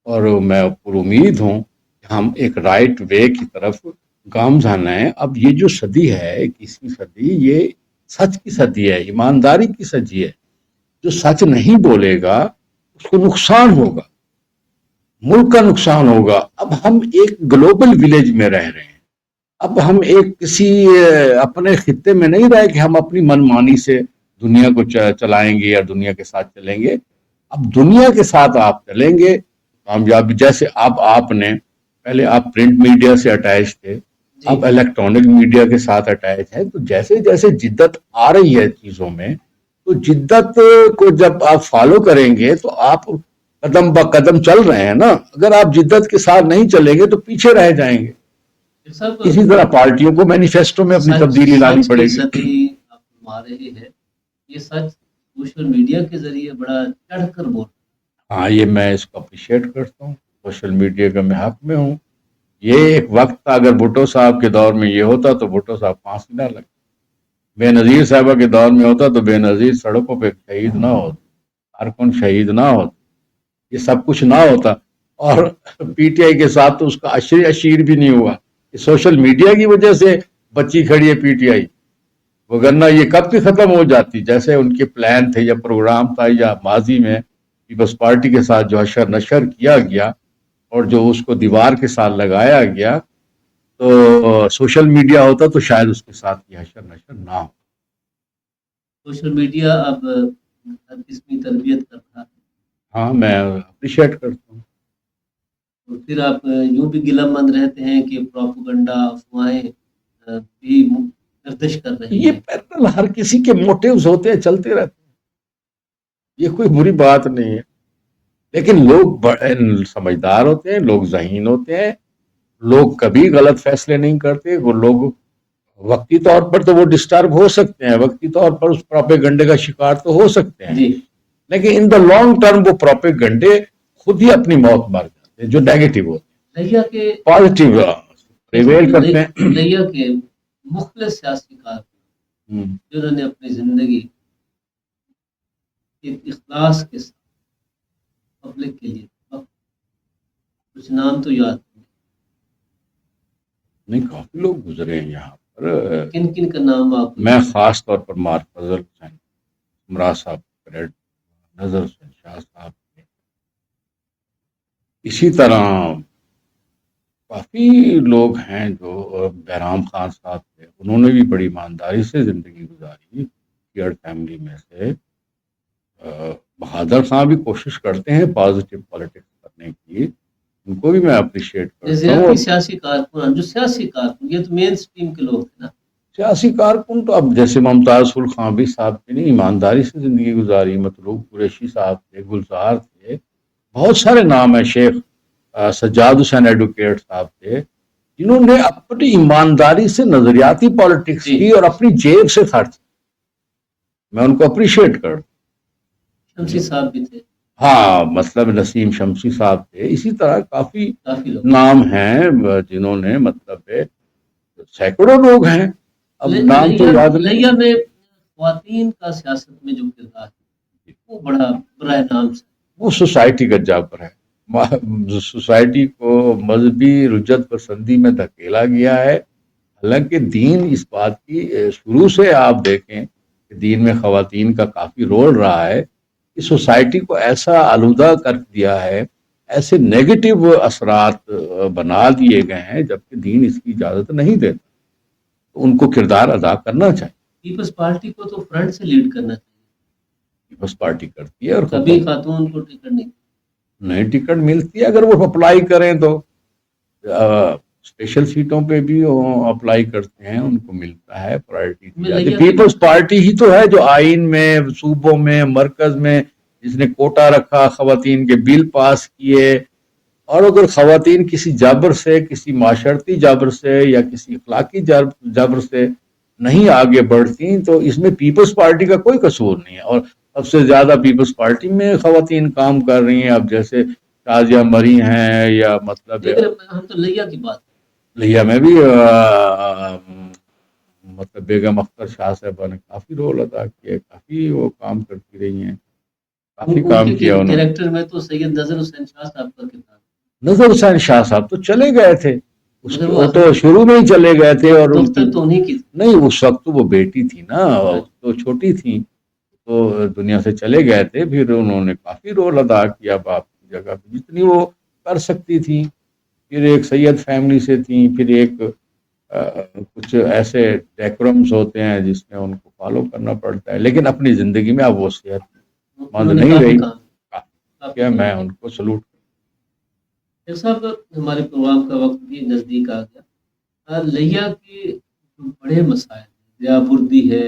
اور میں پر امید ہوں کہ ہم ایک رائٹ وے کی طرف گامزن ہیں. اب یہ جو صدی ہے 21ویں صدی, یہ سچ کی صدی ہے, ایمانداری کی صدی ہے. جو سچ نہیں بولے گا اس کو نقصان ہوگا, ملک کا نقصان ہوگا. اب ہم ایک گلوبل ولیج میں رہ رہے ہیں, اب ہم ایک کسی اپنے خطے میں نہیں رہے کہ ہم اپنی من مانی سے دنیا کو چلائیں گے یا دنیا کے ساتھ چلیں گے. اب دنیا کے ساتھ آپ چلیں گے کامیابی. جیسے اب آپ نے پہلے آپ پرنٹ میڈیا سے اٹیچ تھے, اب الیکٹرانک میڈیا کے ساتھ اٹیچ ہے, تو جیسے جیسے جدت آ رہی ہے چیزوں میں, تو جدت کو جب آپ فالو کریں گے تو آپ قدم با قدم چل رہے ہیں نا. اگر آپ جدت کے ساتھ نہیں چلیں گے تو پیچھے رہ جائیں گے. اسی طرح پارٹیوں کو مینیفیسٹو میں اپنی تبدیلی لانی پڑے گی. آپ فرما رہے ہیں یہ سچ سوشل میڈیا کے ذریعے بڑا چڑھ کر بول. ہاں, یہ میں اس کو اپریشیٹ کرتا ہوں, سوشل میڈیا کا میں حق میں ہوں. یہ ایک وقت تھا, اگر بھٹو صاحب کے دور میں یہ ہوتا تو بھٹو صاحب پھانسی نہ لگتے, بے نظیر صاحبہ کے دور میں ہوتا تو بے نظیر سڑکوں پہ شہید نہ ہوتے, کارکن شہید نہ ہوتے, یہ سب کچھ نہ ہوتا. اور پی ٹی آئی کے ساتھ تو اس کا اشیر بھی نہیں ہوا. سوشل میڈیا کی وجہ سے بچی کھڑی ہے پی ٹی آئی, وگرنہ یہ کب کی ختم ہو جاتی. جیسے ان کے پلان تھے یا پروگرام تھا یا ماضی میں پیپلز پارٹی کے ساتھ جو حشر نشر کیا گیا اور جو اس کو دیوار کے ساتھ لگایا گیا, تو سوشل میڈیا ہوتا تو شاید اس کے ساتھ یہ حشر نشر نہ ہو. سوشل میڈیا اب ہر قسمی تربیت کرتا ہے. ہاں, میں اپریشیٹ کرتا ہوں. اور پھر آپ یوں بھی گلہ مند رہتے ہیں کہ پروپیگنڈا, افواہیں بھی گردش کر رہی ہیں. یہ پیرل ہر کسی کے موٹیوز ہوتے ہیں, چلتے رہتے ہیں, یہ کوئی بری بات نہیں ہے. لیکن لوگ سمجھدار ہوتے ہیں, لوگ ذہین ہوتے ہیں, لوگ کبھی غلط فیصلے نہیں کرتے. وہ لوگ وقتی طور پر تو وہ ڈسٹرب ہو سکتے ہیں, وقتی طور پر اس پروپیگنڈے کا شکار تو ہو سکتے ہیں, لیکن ان دا لانگ ٹرم وہ پروپیگنڈے خود ہی اپنی موت مار جاتے ہیں جو نیگیٹو ہوتے ہیں, پازیٹیو پریویل کرتے ہیں. لیا کے مخلص سیاسی کارکن جنہوں نے اپنی زندگی اخلاص کے ساتھ پبلک کے لیے, کچھ نام تو یاد نہیں, کافی لوگ گزرے ہیں یہاں پر. کن کن کا نام آپ؟ میں خاص طور پر مار فضل حسین عمرہ صاحب, نظر حسین شاہ صاحب, اسی طرح کافی لوگ ہیں جو بہرام خان صاحب تھے, انہوں نے بھی بڑی ایمانداری سے زندگی گزاری. کیئر فیملی میں سے بہادر خان بھی کوشش کرتے ہیں پازیٹیو پالیٹکس کرنے کی, ان کو بھی میں اپریشیٹ کرتا ہوں. سیاسی کارکن, جو سیاسی کارکن, یہ تو مین اسٹریم کے لوگ تھے نا. سیاسی کارکن تو اب جیسے ممتاز خان بھی صاحب نے ایمانداری سے زندگی گزاری, مطلوب قریشی صاحب تھے, گلزار تھے, بہت سارے نام ہیں. شیخ سجاد حسین ایڈوکیٹ صاحب تھے جنہوں نے اپنی ایمانداری سے نظریاتی پالیٹکس کی اور اپنی جیب سے خرچ. میں ان کو اپریشیٹ کرتا. شمسی صاحب بھی تھے. ہاں مطلب نسیم شمسی صاحب تھے، اسی طرح کافی کافی لوگ نام ہیں جنہوں نے مطلب ہے، سینکڑوں لوگ ہیں، اب نام تو یاد نہیں۔ لیا میں خواتین کا سیاست میں جو کردار ہے وہ بڑا برائے نام سے وہ سوسائٹی کا جابر ہے، سوسائٹی کو مذہبی رجت پسندی میں دھکیلا گیا ہے، حالانکہ دین اس بات کی شروع سے آپ دیکھیں کہ دین میں خواتین کا کافی رول رہا ہے، اس سوسائٹی کو ایسا آلودہ کر دیا ہے، ایسے نیگیٹو اثرات بنا دیے گئے ہیں، جبکہ دین اس کی اجازت نہیں دیتا، تو ان کو کردار ادا کرنا چاہیے۔ پیپلز پارٹی کو تو فرنٹ سے لیڈ کرنا چاہیے، پیپلز پارٹی کرتی ہے، اور کبھی خاتون کو ٹکٹ نہیں ٹکٹ ملتی ہے، اگر وہ اپلائی کریں تو اسپیشل سیٹوں پہ بھی اپلائی کرتے ہیں، ان کو ملتا ہے، پرائرٹی دی جاتی ہے۔ پیپلز پارٹی ہی تو ہے جو آئین میں، صوبوں میں، مرکز میں جس نے کوٹا رکھا، خواتین کے بل پاس کیے، اور اگر خواتین کسی جبر سے، کسی معاشرتی جبر سے یا کسی اخلاقی جبر سے نہیں آگے بڑھتی تو اس میں پیپلز پارٹی کا کوئی قصور نہیں ہے، اور سب سے زیادہ پیپلز پارٹی میں خواتین کام کر رہی ہیں، اب جیسے شازیہ مری ہیں، یا مطلب ہم تو لیا کی بات، لیا میں بھی مطلب بیگم اختر شاہ صاحبہ نے کافی رول ادا کیا، کافی وہ کام کرتی رہی ہیں، کافی کام کیا انہوں نے۔ کریکٹر میں تو سید نظر حسین شاہ صاحب کا کردار، نظر حسین شاہ صاحب تو چلے گئے تھے، وہ تو شروع میں ہی چلے گئے تھے، اور نہیں اس وقت تو وہ بیٹی تھی نا، تو چھوٹی تھی، تو دنیا سے چلے گئے تھے، پھر انہوں نے کافی رول ادا کیا باپ کی جگہ پہ جتنی وہ کر سکتی تھی، پھر ایک سید فیملی سے تھیں، پھر ایک کچھ ایسے ڈیکورمز ہوتے ہیں جس میں ان کو فالو کرنا پڑتا ہے، لیکن اپنی زندگی میں اب وہ صحت مند نہیں رہی، کیا میں ان کو سلوٹ کرتا۔ صاحب ہمارے پروگرام کا وقت بھی نزدیک آ گیا، لیا کے جو بڑے مسائل دریا بردی ہے،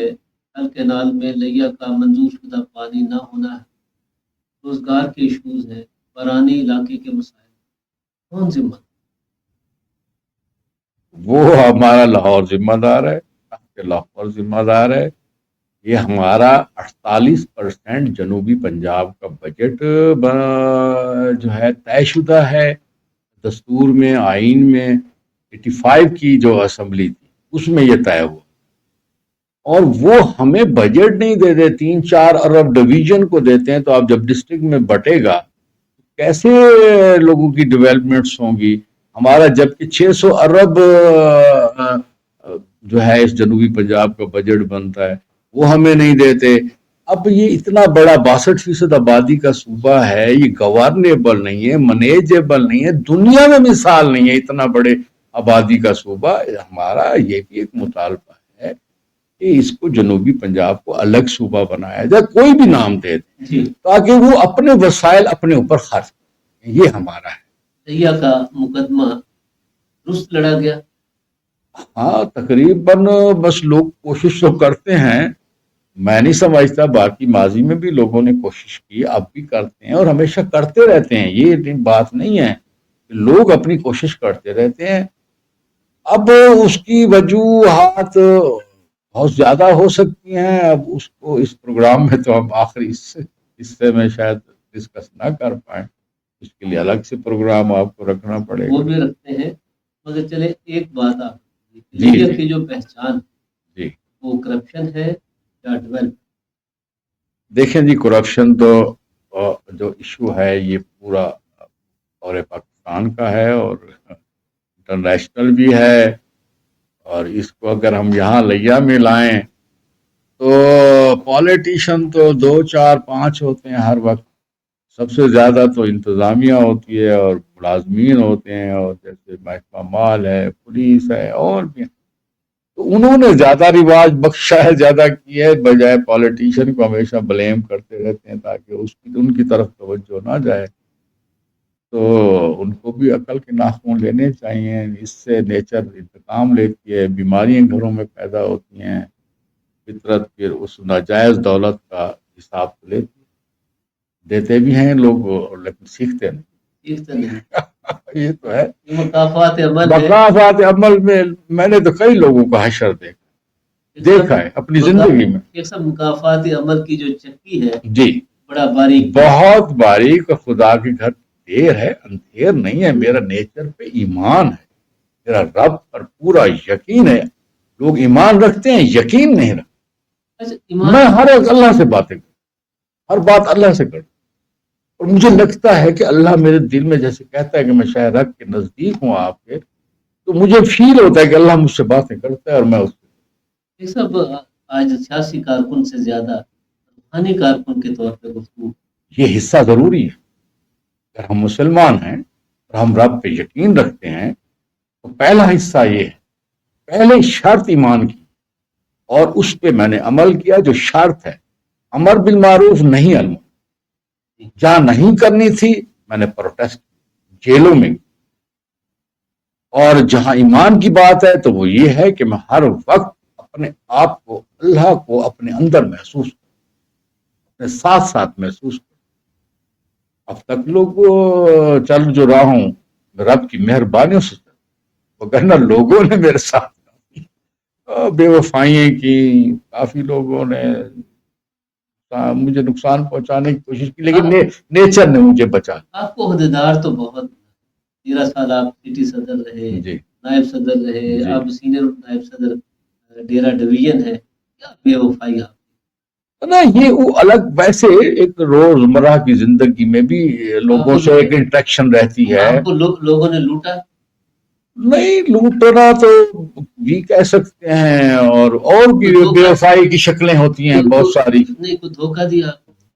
ہر کینال میں لیا کا منظور شدہ پانی نہ ہونا ہے، روزگار کے ایشوز ہیں، بارانی علاقے کے مسائل، کون ذمہ؟ وہ ہمارا لاہور ذمہ دار ہے، لاہور ذمہ دار ہے، یہ ہمارا 48% جنوبی پنجاب کا بجٹ جو ہے طے شدہ ہے، دستور میں، آئین میں 85 کی جو اسمبلی تھی اس میں یہ طے ہوا، اور وہ ہمیں بجٹ نہیں دے دے، 3-4 ارب ڈویژن کو دیتے ہیں، تو آپ جب ڈسٹرکٹ میں بٹے گا کیسے لوگوں کی ڈیولپمنٹس ہوں گی؟ ہمارا جبکہ 600 ارب جو ہے اس جنوبی پنجاب کا بجٹ بنتا ہے، وہ ہمیں نہیں دیتے۔ اب یہ اتنا بڑا 62% آبادی کا صوبہ ہے، یہ گورنیبل نہیں ہے، منیجیبل نہیں ہے، دنیا میں مثال نہیں ہے اتنا بڑے آبادی کا صوبہ ہمارا۔ یہ بھی ایک مطالبہ ہے کہ اس کو جنوبی پنجاب کو الگ صوبہ بنایا جائے، کوئی بھی نام دے دے، تاکہ وہ اپنے وسائل اپنے اوپر خرچ کریں، یہ ہمارا ہے۔ لیا کا مقدمہ درست لڑا گیا؟ ہاں تقریباً، بس لوگ کوشش تو کرتے ہیں، میں نہیں سمجھتا، باقی ماضی میں بھی لوگوں نے کوشش کی، اب بھی کرتے ہیں، اور ہمیشہ کرتے رہتے ہیں، یہ بات نہیں ہے، لوگ اپنی کوشش کرتے رہتے ہیں۔ اب اس کی وجوہات بہت زیادہ ہو سکتی ہیں، اب اس کو اس پروگرام میں تو ہم آخری حصے میں شاید ڈسکس نہ کر پائیں، اس کے لیے الگ سے پروگرام آپ کو رکھنا پڑے گا۔ وہ بھی رکھتے ہیں، مگر چلے ایک بات آپ لیا کی جو پہچان وہ کرپشن ہے یا ڈیولپ؟ دیکھیں جی، کرپشن تو جو ایشو ہے یہ پورا اور پاکستان کا ہے، اور انٹرنیشنل بھی ہے، اور اس کو اگر ہم یہاں لیا میں لائیں تو پالیٹیشین تو 2-4-5 ہوتے ہیں ہر وقت، سب سے زیادہ تو انتظامیہ ہوتی ہے اور ملازمین ہوتے ہیں، اور جیسے محکمہ مال ہے، پولیس ہے، اور بھی، تو انہوں نے زیادہ رواج بخشا ہے، زیادہ کی ہے، بجائے پالیٹیشین کو ہمیشہ بلیم کرتے رہتے ہیں تاکہ ان کی طرف توجہ نہ جائے۔ تو ان کو بھی عقل کے ناخن لینے چاہیے، اس سے نیچر انتقام لیتی ہے، بیماریاں گھروں میں پیدا ہوتی ہیں، فطرت پھر اس ناجائز دولت کا حساب دیتے بھی ہیں لوگ، لیکن سیکھتے نہیں۔ یہ تو ہے مقافات عمل میں، میں نے تو کئی لوگوں کا حشر دیکھا ہے اپنی زندگی میں۔ ایک سب مقافات عمل کی جو چکی ہے، جی، بڑا باریک بہت باریک. خدا کے گھر دیر ہے اندھیر نہیں ہے. میرا نیچر پہ ایمان ہے, میرا رب پر پورا یقین ہے. لوگ ایمان رکھتے ہیں, یقین نہیں رکھتے. اچھا ایمان میں ہر ایک اللہ سے باتیں کروں, ہر بات اللہ سے کروں, اور مجھے لگتا ہے کہ اللہ میرے دل میں جیسے کہتا ہے کہ میں شاید رب کے نزدیک ہوں آپ کے, تو مجھے فیل ہوتا ہے کہ اللہ مجھ سے باتیں کرتا ہے اور میں اس سے. یہ سب آج سیاسی کارکن سے زیادہ روحانی کارکن کے طور پہ گفتگو. یہ حصہ ضروری ہے. اگر ہم مسلمان ہیں اور ہم رب پہ یقین رکھتے ہیں تو پہلا حصہ یہ ہے, پہلے شرط ایمان کی, اور اس پہ میں نے عمل کیا. جو شرط ہے امر بالمعروف نہیں المنکر, جہاں نہیں کرنی تھی میں نے پروٹیسٹ جیلوں میں. اور جہاں ایمان کی بات ہے تو وہ یہ ہے کہ میں ہر وقت اپنے آپ کو, اللہ کو اپنے اندر محسوس کروں, اپنے ساتھ ساتھ محسوس کروں. اب تک لوگ چل جو رہا ہوں رب کی مہربانیوں سے چل, وگرنہ لوگوں نے میرے ساتھ بے وفائیاں کی, کافی لوگوں نے مجھے نقصان پہنچانے کی کوشش کی, لیکن نیچر نے مجھے بچا. آپ کو عہدیدار تو بہت, 13 سال آپ سٹی صدر رہے, جی نائب صدر رہے, جی. آپ سینئر نائب صدر ڈیرا ڈویژن ہے. کیا بے وفائی آپ نا, یہ وہ الگ. ویسے ایک روزمرہ کی زندگی میں بھی لوگوں سے ایک انٹریکشن رہتی ہے. آپ کو لوگوں نے لوٹا نہیں, لوٹنا تو بھی کہہ سکتے ہیں, اور بھی بے وفائی کی شکلیں ہوتی ہیں بہت ساری. نہیں کوئی دھوکہ دیا,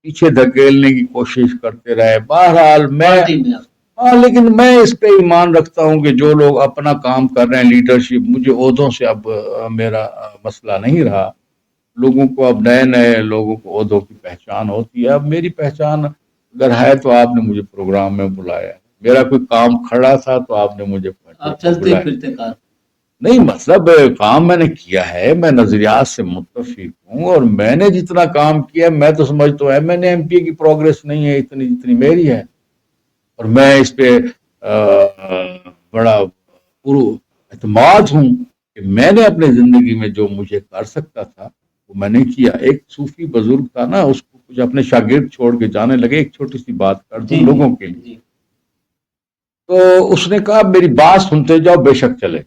پیچھے دھکیلنے کی کوشش کرتے رہے. بہرحال میں, ہاں, لیکن میں اس پہ ایمان رکھتا ہوں کہ جو لوگ اپنا کام کر رہے ہیں لیڈرشپ, مجھے عہدوں سے اب میرا مسئلہ نہیں رہا. لوگوں کو اب نئے نئے لوگوں کو عہدوں کی پہچان ہوتی ہے. اب میری پہچان اگر ہے تو آپ نے مجھے پروگرام میں بلایا, میرا کوئی کام کھڑا تھا تو آپ نے مجھے آپ چلتے پھرتے کار نہیں, مطلب کام میں نے کیا ہے, میں نظریات سے متفق ہوں, اور میں نے جتنا کام کیا میں تو سمجھتا ہوں ایم این ایم پی کی پروگریس نہیں ہے اتنی جتنی میری ہے, اور میں اس پہ بڑا پرو اعتماد ہوں کہ میں نے اپنے زندگی میں جو مجھے کر سکتا تھا وہ میں نے کیا. ایک صوفی بزرگ تھا نا, اس کو کچھ اپنے شاگرد چھوڑ کے جانے لگے. ایک چھوٹی سی بات کر دوں لوگوں کے لیے, تو اس نے کہا میری بات سنتے جاؤ بے شک چلے.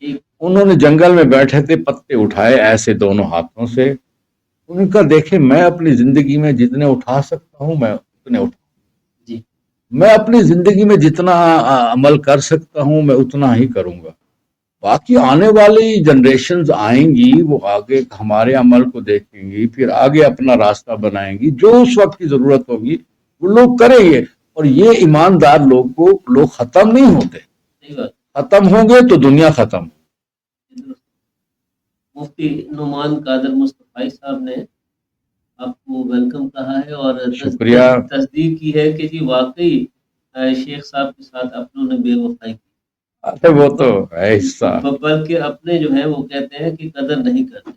انہوں نے جنگل میں بیٹھے تھے, پتے اٹھائے ایسے دونوں ہاتھوں سے. انہوں نے کہا دیکھیں میں اپنی زندگی میں جتنے اٹھا سکتا ہوں میں اتنے اٹھاؤں, میں اپنی زندگی میں جتنا عمل کر سکتا ہوں میں اتنا ہی کروں گا. باقی آنے والی جنریشنز آئیں گی, وہ آگے ہمارے عمل کو دیکھیں گی, پھر آگے اپنا راستہ بنائیں گی. جو اس وقت کی ضرورت ہوگی وہ لوگ کریں گے. اور یہ ایماندار لوگ ختم نہیں ہوتے, ختم ہوں گے تو دنیا ختم. مفتی نعمان قادر مصطفی صاحب نے آپ کو ویلکم کہا ہے اور شکریہ, تصدیق کی ہے کہ جی واقعی شیخ صاحب کے ساتھ اپنوں نے بے وفائی کی. وہ تو ہے حصہ, بلکہ اپنے جو ہیں وہ کہتے ہیں کہ قدر نہیں کرتے.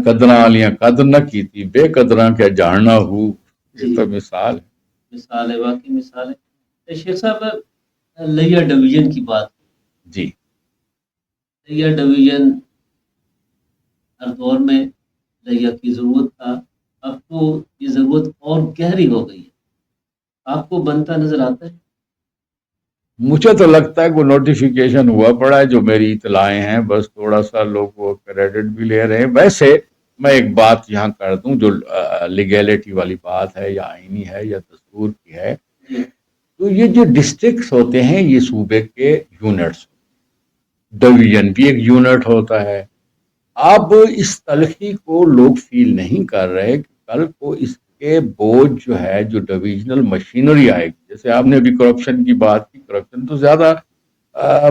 قدر والیاں قدر نہ کی تھی, بے قدراں کیا جاننا ہو. یہ تو مثال ہے, واقعی مثال ہے. شیخ صاحب لیا ڈویژن کی بات, جی لیا ڈویژن ہر دور میں لیا کی ضرورت تھا. اب تو یہ ضرورت اور گہری ہو گئی ہے. آپ کو بنتا نظر آتا ہے؟ مجھے تو لگتا ہے کہ نوٹیفیکیشن ہوا پڑا ہے, جو میری اطلاعیں ہیں بس تھوڑا سا لوگ وہ کریڈٹ بھی لے رہے ہیں. ویسے میں ایک بات یہاں کر دوں, جو لیگیلٹی والی بات ہے یا آئینی ہے یا دستور کی ہے, تو یہ جو ڈسٹرکٹس ہوتے ہیں یہ صوبے کے یونٹس, ڈویژن بھی ایک یونٹ ہوتا ہے. اب اس تلخی کو لوگ فیل نہیں کر رہے کہ کل کو اس کے بوجھ جو ہے, جو ڈویژنل مشینری آئے گی, جیسے آپ نے ابھی کرپشن کی بات کی, کرپشن تو زیادہ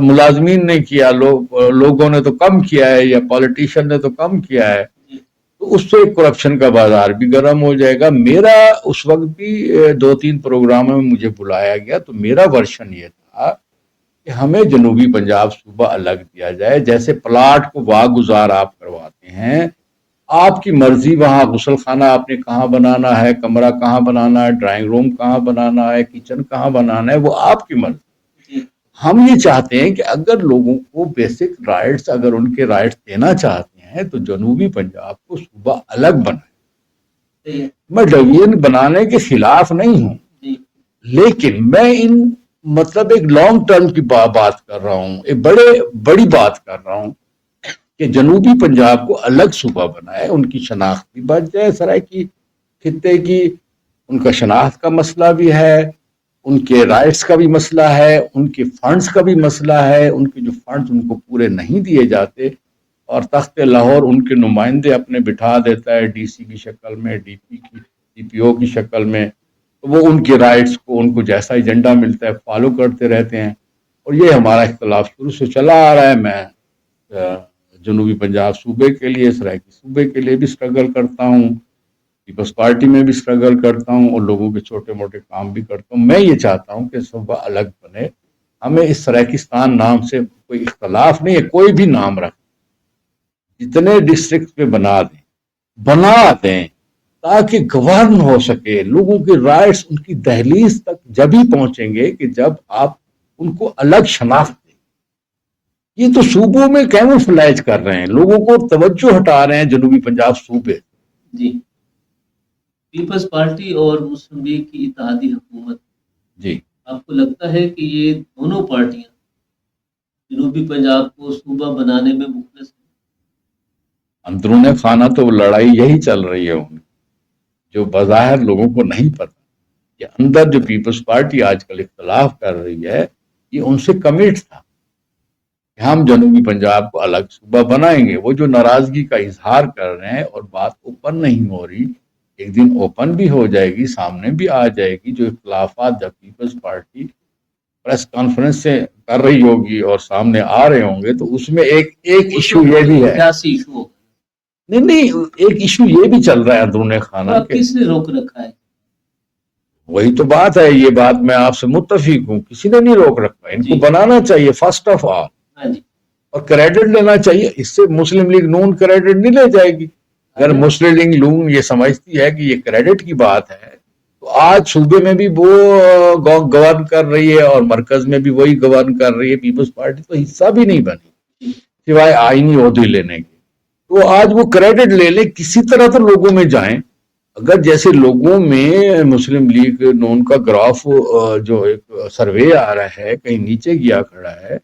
ملازمین نے کیا, لوگوں نے تو کم کیا ہے, یا پالیٹیشین نے تو کم کیا ہے, تو اس سے کرپشن کا بازار بھی گرم ہو جائے گا. میرا اس وقت بھی 2-3 پروگراموں میں مجھے بلایا گیا, تو میرا ورشن یہ تھا کہ ہمیں جنوبی پنجاب صوبہ الگ دیا جائے. جیسے پلاٹ کو واگزار آپ کرواتے ہیں, آپ کی مرضی, وہاں غسل خانہ آپ نے کہاں بنانا ہے, کمرہ کہاں بنانا ہے, ڈرائنگ روم کہاں بنانا ہے, کچن کہاں بنانا ہے, وہ آپ کی مرضی. ہم یہ چاہتے ہیں کہ اگر لوگوں کو بیسک رائٹس, اگر ان کے رائٹس دینا چاہتے ہیں تو جنوبی پنجاب کو صوبہ الگ بنائے. صحیح ہے میں ڈویژن بنانے کے خلاف نہیں ہوں، جی لیکن میں مطلب ایک لانگ ٹرم کی بات کر رہا ہوں، ایک بڑی بات کر رہا ہوں کہ جنوبی پنجاب کو الگ صوبہ بنائے، ان کی شناخت بھی بچ جائے، سرائکی خطے کی ان کا شناخت کا مسئلہ بھی ہے، ان کے رائٹس کا بھی مسئلہ ہے، ان کے فنڈز کا بھی مسئلہ ہے، ان کے جو فنڈز ان کو پورے نہیں دیے جاتے اور تخت لاہور ان کے نمائندے اپنے بٹھا دیتا ہے ڈی سی کی شکل میں، ڈی پی او کی شکل میں، تو وہ ان کے رائٹس کو ان کو جیسا ایجنڈا ملتا ہے فالو کرتے رہتے ہیں، اور یہ ہمارا اختلاف شروع سے چلا آ رہا ہے۔ میں جنوبی پنجاب صوبے کے لیے، سرائکی صوبے کے لیے بھی سٹرگل کرتا ہوں، پیپلز پارٹی میں بھی سٹرگل کرتا ہوں، اور لوگوں کے چھوٹے موٹے کام بھی کرتا ہوں۔ میں یہ چاہتا ہوں کہ صوبہ الگ بنے، ہمیں اس سرائکستان نام سے کوئی اختلاف نہیں ہے، کوئی بھی نام رکھ جتنے ڈسٹرکٹ پہ بنا دیں تاکہ گورن ہو سکے، لوگوں کی رائٹس ان کی دہلیز تک جب ہی پہنچیں گے کہ جب آپ ان کو الگ شناخت دیں۔ یہ تو صوبوں میں کیموفلیج کر رہے ہیں، لوگوں کو توجہ ہٹا رہے ہیں جنوبی پنجاب صوبے۔ جی پیپلز پارٹی اور مسلم لیگ کی اتحادی حکومت، جی آپ کو لگتا ہے کہ یہ دونوں پارٹیاں جنوبی پنجاب کو صوبہ بنانے میں مخلص ہیں؟ اندرون خانہ تو لڑائی یہی چل رہی ہے ان کی، جو بظاہر لوگوں کو نہیں پتہ کہ اندر جو پیپلز پارٹی آج کل اختلاف کر رہی ہے، یہ ان سے کمٹ تھا کہ ہم جنوبی پنجاب کو الگ صوبہ بنائیں گے۔ وہ جو ناراضگی کا اظہار کر رہے ہیں اور بات اوپن نہیں ہو رہی، ایک دن اوپن بھی ہو جائے گی، سامنے بھی آ جائے گی۔ جو اختلافات جب پیپلز پارٹی پریس کانفرنس سے کر رہی ہوگی اور سامنے آ رہے ہوں گے، تو اس میں ایک ایشو یہ بھی ہے، سیاسی ایشو ہوگا، نہیں ایک ایشو یہ بھی چل رہا ہے اندرون خانہ کہ کس نے روک رکھا ہے؟ وہی تو بات ہے، یہ بات میں آپ سے متفق ہوں، کسی نے نہیں روک رکھا، ان کو بنانا چاہیے فرسٹ آف آل، اور کریڈٹ لینا چاہیے۔ اس سے مسلم لیگ نون کریڈٹ نہیں لے جائے گی۔ اگر مسلم لیگ نون یہ سمجھتی ہے کہ یہ کریڈٹ کی بات ہے، تو آج صوبے میں بھی وہ گورن کر رہی ہے اور مرکز میں بھی وہی گورن کر رہی ہے۔ پیپلز پارٹی تو حصہ بھی نہیں بنی سوائے آئینی عہدے لینے کے، تو آج وہ کریڈٹ لے لے، کسی طرح تو لوگوں میں جائیں۔ اگر جیسے لوگوں میں مسلم لیگ نون کا گراف جو ایک سروے آ رہا ہے کہیں نیچے گیا کھڑا ہے،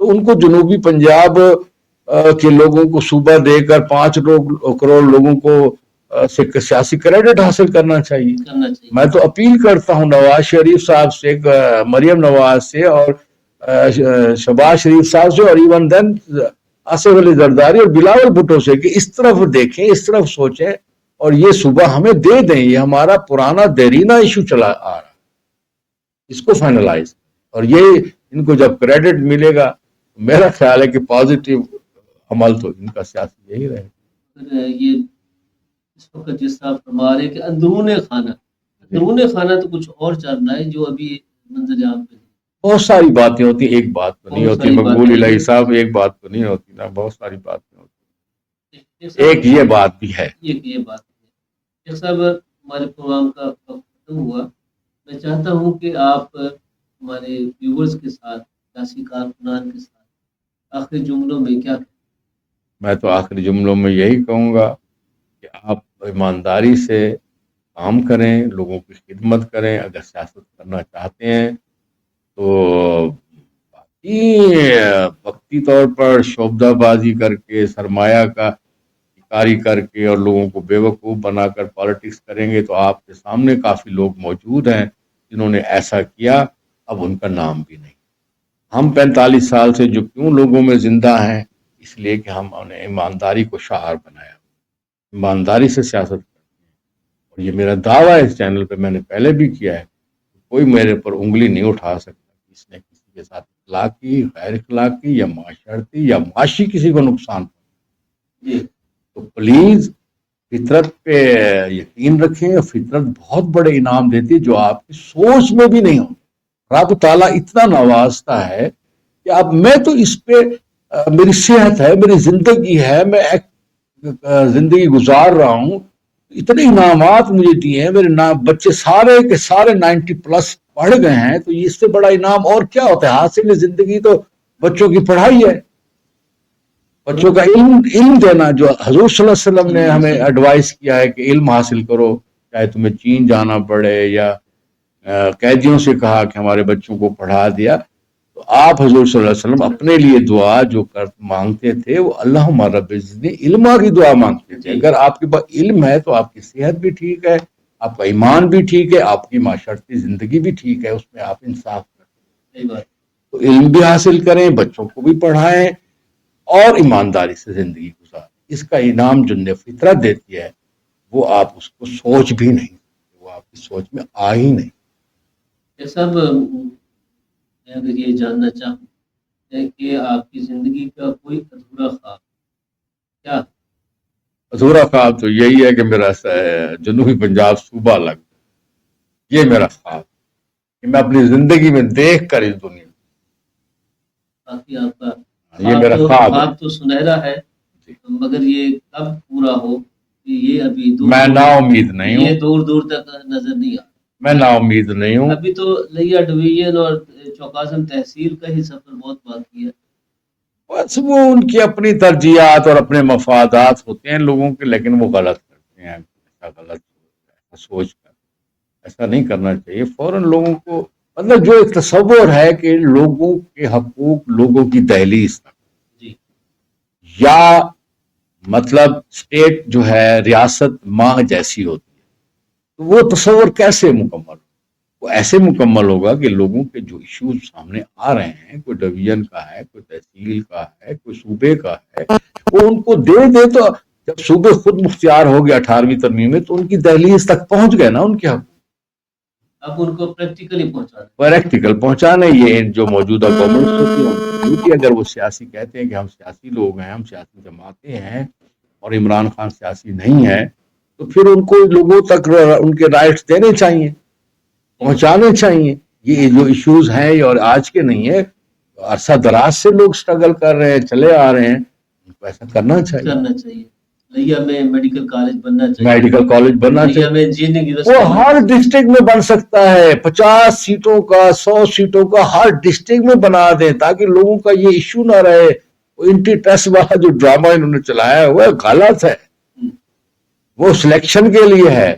تو ان کو جنوبی پنجاب کے لوگوں کو صوبہ دے کر 5 کروڑ لوگوں کو سیاسی کریڈٹ حاصل کرنا چاہیے۔ میں تو اپیل کرتا ہوں نواز شریف صاحب سے، مریم نواز سے، اور شہباز شریف صاحب سے، اور ایون دین آصف علی زرداری اور بلاول بھٹو سے کہ اس طرف دیکھیں، اس طرف سوچیں اور یہ صوبہ ہمیں دے دیں۔ یہ ہمارا پرانا دیرینہ ایشو چلا آ رہا ہے، اس کو فائنلائز، اور یہ ان کو جب کریڈٹ ملے گا، میرا خیال ہے کہ پازیٹیو عمل تو ان کا سیاسی یہی رہے گا۔ یہ اس وقت جس طرح فرما رہے کہ اندرون خانہ تو کچھ اور چل رہا ہے جو ابھی منظر عام پہ بہت ساری باتیں ہوتی، ایک بات تو نہیں ہوتی مقبول الہی صاحب، ایک بات تو نہیں ہوتی نا، بہت ساری باتیں ہوتی، ایک یہ بات بھی ہے۔ یہ بات ہے صاحب، ہمارے پروگرام کا وقت ختم ہوا، میں چاہتا ہوں کہ آپ ہمارے ویورز کے ساتھ، سیاسی کارکنان کے ساتھ آخری جملوں میں کیا کہیں؟ میں تو آخری جملوں میں یہی کہوں گا کہ آپ ایمانداری سے کام کریں، لوگوں کی خدمت کریں۔ اگر سیاست کرنا چاہتے ہیں تو وقتی طور پر شعبدہ بازی کر کے، سرمایہ کا کاری کر کے اور لوگوں کو بے وقوف بنا کر پالیٹکس کریں گے، تو آپ کے سامنے کافی لوگ موجود ہیں جنہوں نے ایسا کیا، اب ان کا نام بھی نہیں۔ ہم 45 سال سے جو کیوں لوگوں میں زندہ ہیں، اس لیے کہ ہم نے ایمانداری کو شعار بنایا، ایمانداری سے سیاست کرتے ہیں، اور یہ میرا دعویٰ ہے اس چینل پہ، میں نے پہلے بھی کیا ہے، کوئی میرے پر انگلی نہیں اٹھا سکتا کہ اس نے کسی کے ساتھ اخلاقی، غیر اخلاقی یا معاشرتی یا معاشی کسی کو نقصان پہنچایا۔ تو پلیز فطرت پہ یقین رکھیں، فطرت بہت بڑے انعام دیتی ہے جو آپ کی سوچ میں بھی نہیں ہوں۔ رب تعالیٰ اتنا نوازتا ہے کہ اب میں تو اس پہ میری صحت ہے، میری زندگی ہے، میں ایک زندگی گزار رہا ہوں، اتنے انعامات مجھے دیے ہیں، میرے بچے سارے کے سارے 90+ پڑھ گئے ہیں، تو اس سے بڑا انعام اور کیا ہوتا ہے؟ حاصل زندگی تو بچوں کی پڑھائی ہے۔ بچوں کا علم دینا، جو حضور صلی اللہ علیہ وسلم نے ہمیں ایڈوائس کیا ہے کہ علم حاصل کرو، چاہے تمہیں چین جانا پڑے یا قیدیوں سے کہا کہ ہمارے بچوں کو پڑھا دیا، تو آپ حضور صلی اللہ علیہ وسلم اپنے لیے دعا جو مانگتے تھے وہ اللہم رب زدنی علما کی دعا مانگتے تھے. اگر آپ کے پاس علم ہے تو آپ کی صحت بھی ٹھیک ہے، آپ کا ایمان بھی ٹھیک ہے، آپ کی معاشرتی زندگی بھی ٹھیک ہے، اس میں آپ انصاف کریں. تو علم بھی حاصل کریں، بچوں کو بھی پڑھائیں اور ایمانداری سے زندگی گزاریں. اس کا انعام جو فطرت دیتی ہے وہ آپ اس کو سوچ بھی نہیں، وہ آپ کی سوچ میں آ ہی نہیں. سب میں اگر یہ جاننا چاہوں کہ آپ کی زندگی کا کوئی ادھورا خواب کیا؟ ادھورا خواب تو یہی ہے کہ میرا جنوبی پنجاب صوبہ لگ، یہ میرا خواب کہ میں اپنی زندگی میں دیکھ کر اس دنیا، باقی آپ کا یہ میرا خواب تو سنہرا ہے، مگر یہ کب پورا ہو یہ ابھی میں نا امید نہیں ہوں، یہ دور دور تک نظر نہیں آ، میں نا امید نہیں ہوں. ابھی تو لیا ڈویژن اور چوکاسم تحصیل کا ہی سفر بہت باقی ہے. بس وہ ان کی اپنی ترجیحات اور اپنے مفادات ہوتے ہیں لوگوں کے، لیکن وہ غلط کرتے ہیں. ایسا غلط سوچ کر ایسا نہیں کرنا چاہیے. فوراً لوگوں کو مطلب جو ایک تصور ہے کہ لوگوں کے حقوق لوگوں کی دہلیز تک، یا مطلب اسٹیٹ جو ہے ریاست ماں جیسی ہوتی ہے، تو وہ تصور کیسے مکمل ہو؟ وہ ایسے مکمل ہوگا کہ لوگوں کے جو ایشوز سامنے آ رہے ہیں، کوئی ڈویژن کا ہے، کوئی تحصیل کا ہے، کوئی صوبے کا ہے، وہ ان کو دے. تو جب صوبے خود مختار ہو گیا 18ویں ترمیم میں، تو ان کی دہلیز تک پہنچ گئے نا ان کے حق. اب ان کو پریکٹیکل پہنچانے یہ جو موجودہ گورنمنٹس ہوتی ہیں کیونکہ اگر وہ سیاسی کہتے ہیں کہ ہم سیاسی لوگ ہیں، ہم سیاسی جماعتیں ہیں اور عمران خان سیاسی نہیں ہے، تو پھر ان کو لوگوں تک ان کے رائٹس دینے چاہیے، پہنچانے چاہیے. یہ جو ایشوز ہیں اور آج کے نہیں ہے، عرصہ دراز سے لوگ سٹرگل کر رہے ہیں، چلے آ رہے ہیں، ان کو ایسا کرنا چاہیے. لیا میں میڈیکل کالج بننا چاہیے، وہ ہر ڈسٹرکٹ میں بن سکتا ہے. 50 سیٹوں کا، 100 سیٹوں کا ہر ڈسٹرکٹ میں بنا دیں تاکہ لوگوں کا یہ ایشو نہ رہے. وہ انٹی ٹیسٹ والا جو ڈرامہ انہوں نے چلایا ہے وہ غلط ہے، وہ سلیکشن کے لیے ہے،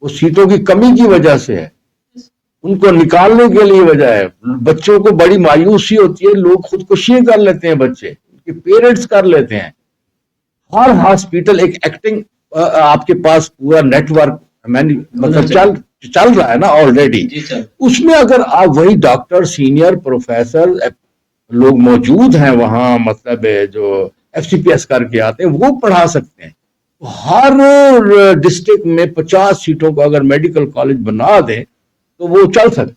وہ سیٹوں کی کمی کی وجہ سے ہے، ان کو نکالنے کے لیے وجہ ہے. بچوں کو بڑی مایوسی ہوتی ہے، لوگ خودکشی کر لیتے ہیں، بچے ان کے پیرنٹس کر لیتے ہیں. ہر ہاسپٹل ایک ایکٹنگ آپ کے پاس پورا نیٹ ورک مطلب چل رہا ہے نا آلریڈی. اس میں اگر آپ وہی ڈاکٹر، سینئر پروفیسر لوگ موجود ہیں وہاں، مطلب جو FCPS کر کے آتے ہیں وہ پڑھا سکتے ہیں. ہر ڈسٹرکٹ میں 50 سیٹوں کو اگر میڈیکل کالج بنا دیں تو وہ چل سکتے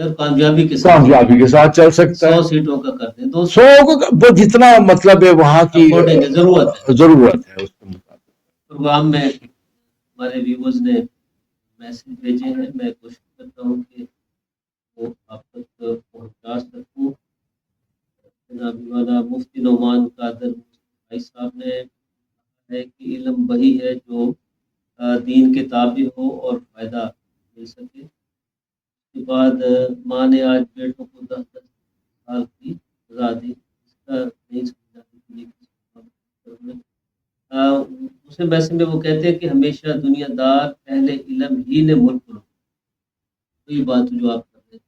ہیں، کامیابی کے ساتھ چل سکتا ہے. 100 سیٹوں کا کرتے ہیں، 100 کو جتنا مطلب ہے وہاں کی ضرورت ہے اس کے مطابق. پروگرام میں ہمارے ویورز نے میسج بھیجے ہیں، میں کوشش کرتا ہوں کہ وہ آپ تک پہنچا سکوں. جناب والا مفتی نعمان قادر بھائی صاحب نے کہا ہے کہ علم وہی ہے جو دین کے تابع ہو اور فائدہ مل سکے. اس کے بعد ماں نے آج بیٹوں کو 10 سال کی سزا دی، اس کا نہیں سمجھا. دوسرے میسج میں وہ کہتے ہیں کہ ہمیشہ دنیا دار اہل علم ہی نے ملک کو کوئی بات جو آپ کر رہے ہیں.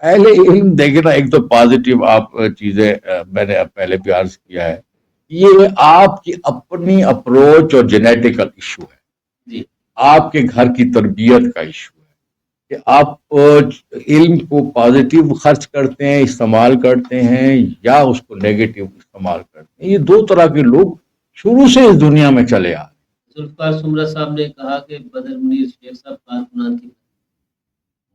اہل علم دیکھیں نا، ایک تو پازیٹیو آپ چیزیں میں نے پہلے بھی عرض کیا ہے، یہ آپ کی اپنی اپروچ اور جینیٹیکل ایشو ہے، آپ کے گھر کی تربیت کا ایشو ہے کہ آپ علم کو پازیٹیو خرچ کرتے ہیں، استعمال کرتے ہیں، یا اس کو نیگیٹو استعمال کرتے ہیں. یہ دو طرح کے لوگ شروع سے اس دنیا میں چلے آ. ذوالفقار سمرہ صاحب نے کہا کہ بدر منیر شیخ صاحب کارکنان کی،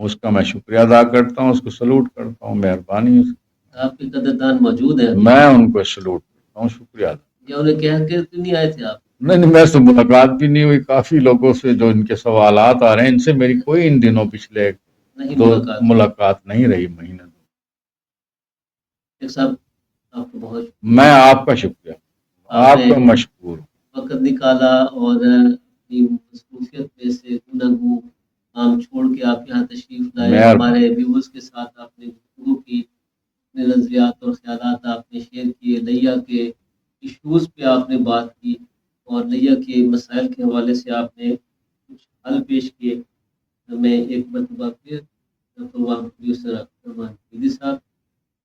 اس کا میں شکریہ ادا کرتا ہوں، اس کو سلوٹ کرتا ہوں. مہربانی، آپ کے قدردان موجود ہیں، میں ان کو سلوٹ کرتا ہوں، شکریہ ادا. کیا انہیں کہہ کے نہیں آئے تھے آپ؟ نہیں، میرے سے ملاقات بھی نہیں ہوئی. کافی لوگوں سے جو ان کے سوالات آ رہے ہیں ان سے میری کوئی ان دنوں پچھلے ملاقات نہیں رہی، مہینے. صاحب آپ کو بہت میں آپ کا شکریہ، آپ کا مشکور. وقت نکالا اور اپنی مصروفیت میں سے گفتگو کام چھوڑ کے آپ یہاں تشریف لائے، ہمارے ویورز کے ساتھ آپ نے گفتگو کی. اپنے نظریات اور خیالات آپ نے شیئر کیے، لیا کے ایشوز پہ آپ نے بات کی اور لیا کے مسائل کے حوالے سے آپ نے کچھ حل پیش کیے. میں ایک مرتبہ پھر پروگرام پروڈیوسر رحمان حفیظی صاحب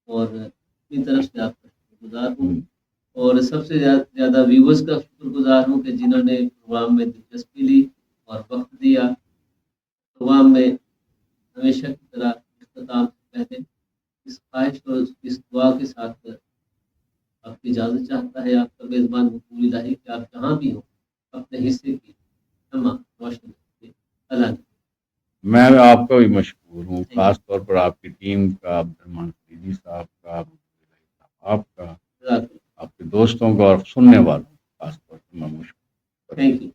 اور اپنی طرف سے آپ کا شکر گزار ہوں، اور سب سے زیادہ ویورز کا شکر گزار ہوں کہ جنہوں نے پروگرام میں دلچسپی لی اور وقت دیا. پروگرام میں ہمیشہ کی طرح اختتام سے پہلے اس خواہش اور اس دعا کے ساتھ آپ کی اجازت چاہتا ہے آپ کا میزبان مقبول الہی کہ آپ جہاں بھی ہوں اپنے حصے کی شمع روشن رکھیے. اللہ حافظ. میں آپ کا بھی مشکور ہوں، خاص طور پر آپ کی ٹیم کا، عبدالرحمان حفیظی صاحب کا، آپ کا، آپ کے دوستوں کا اور سننے والوں خاص طور پر میں مشکور. Thank you.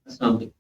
السلام علیکم.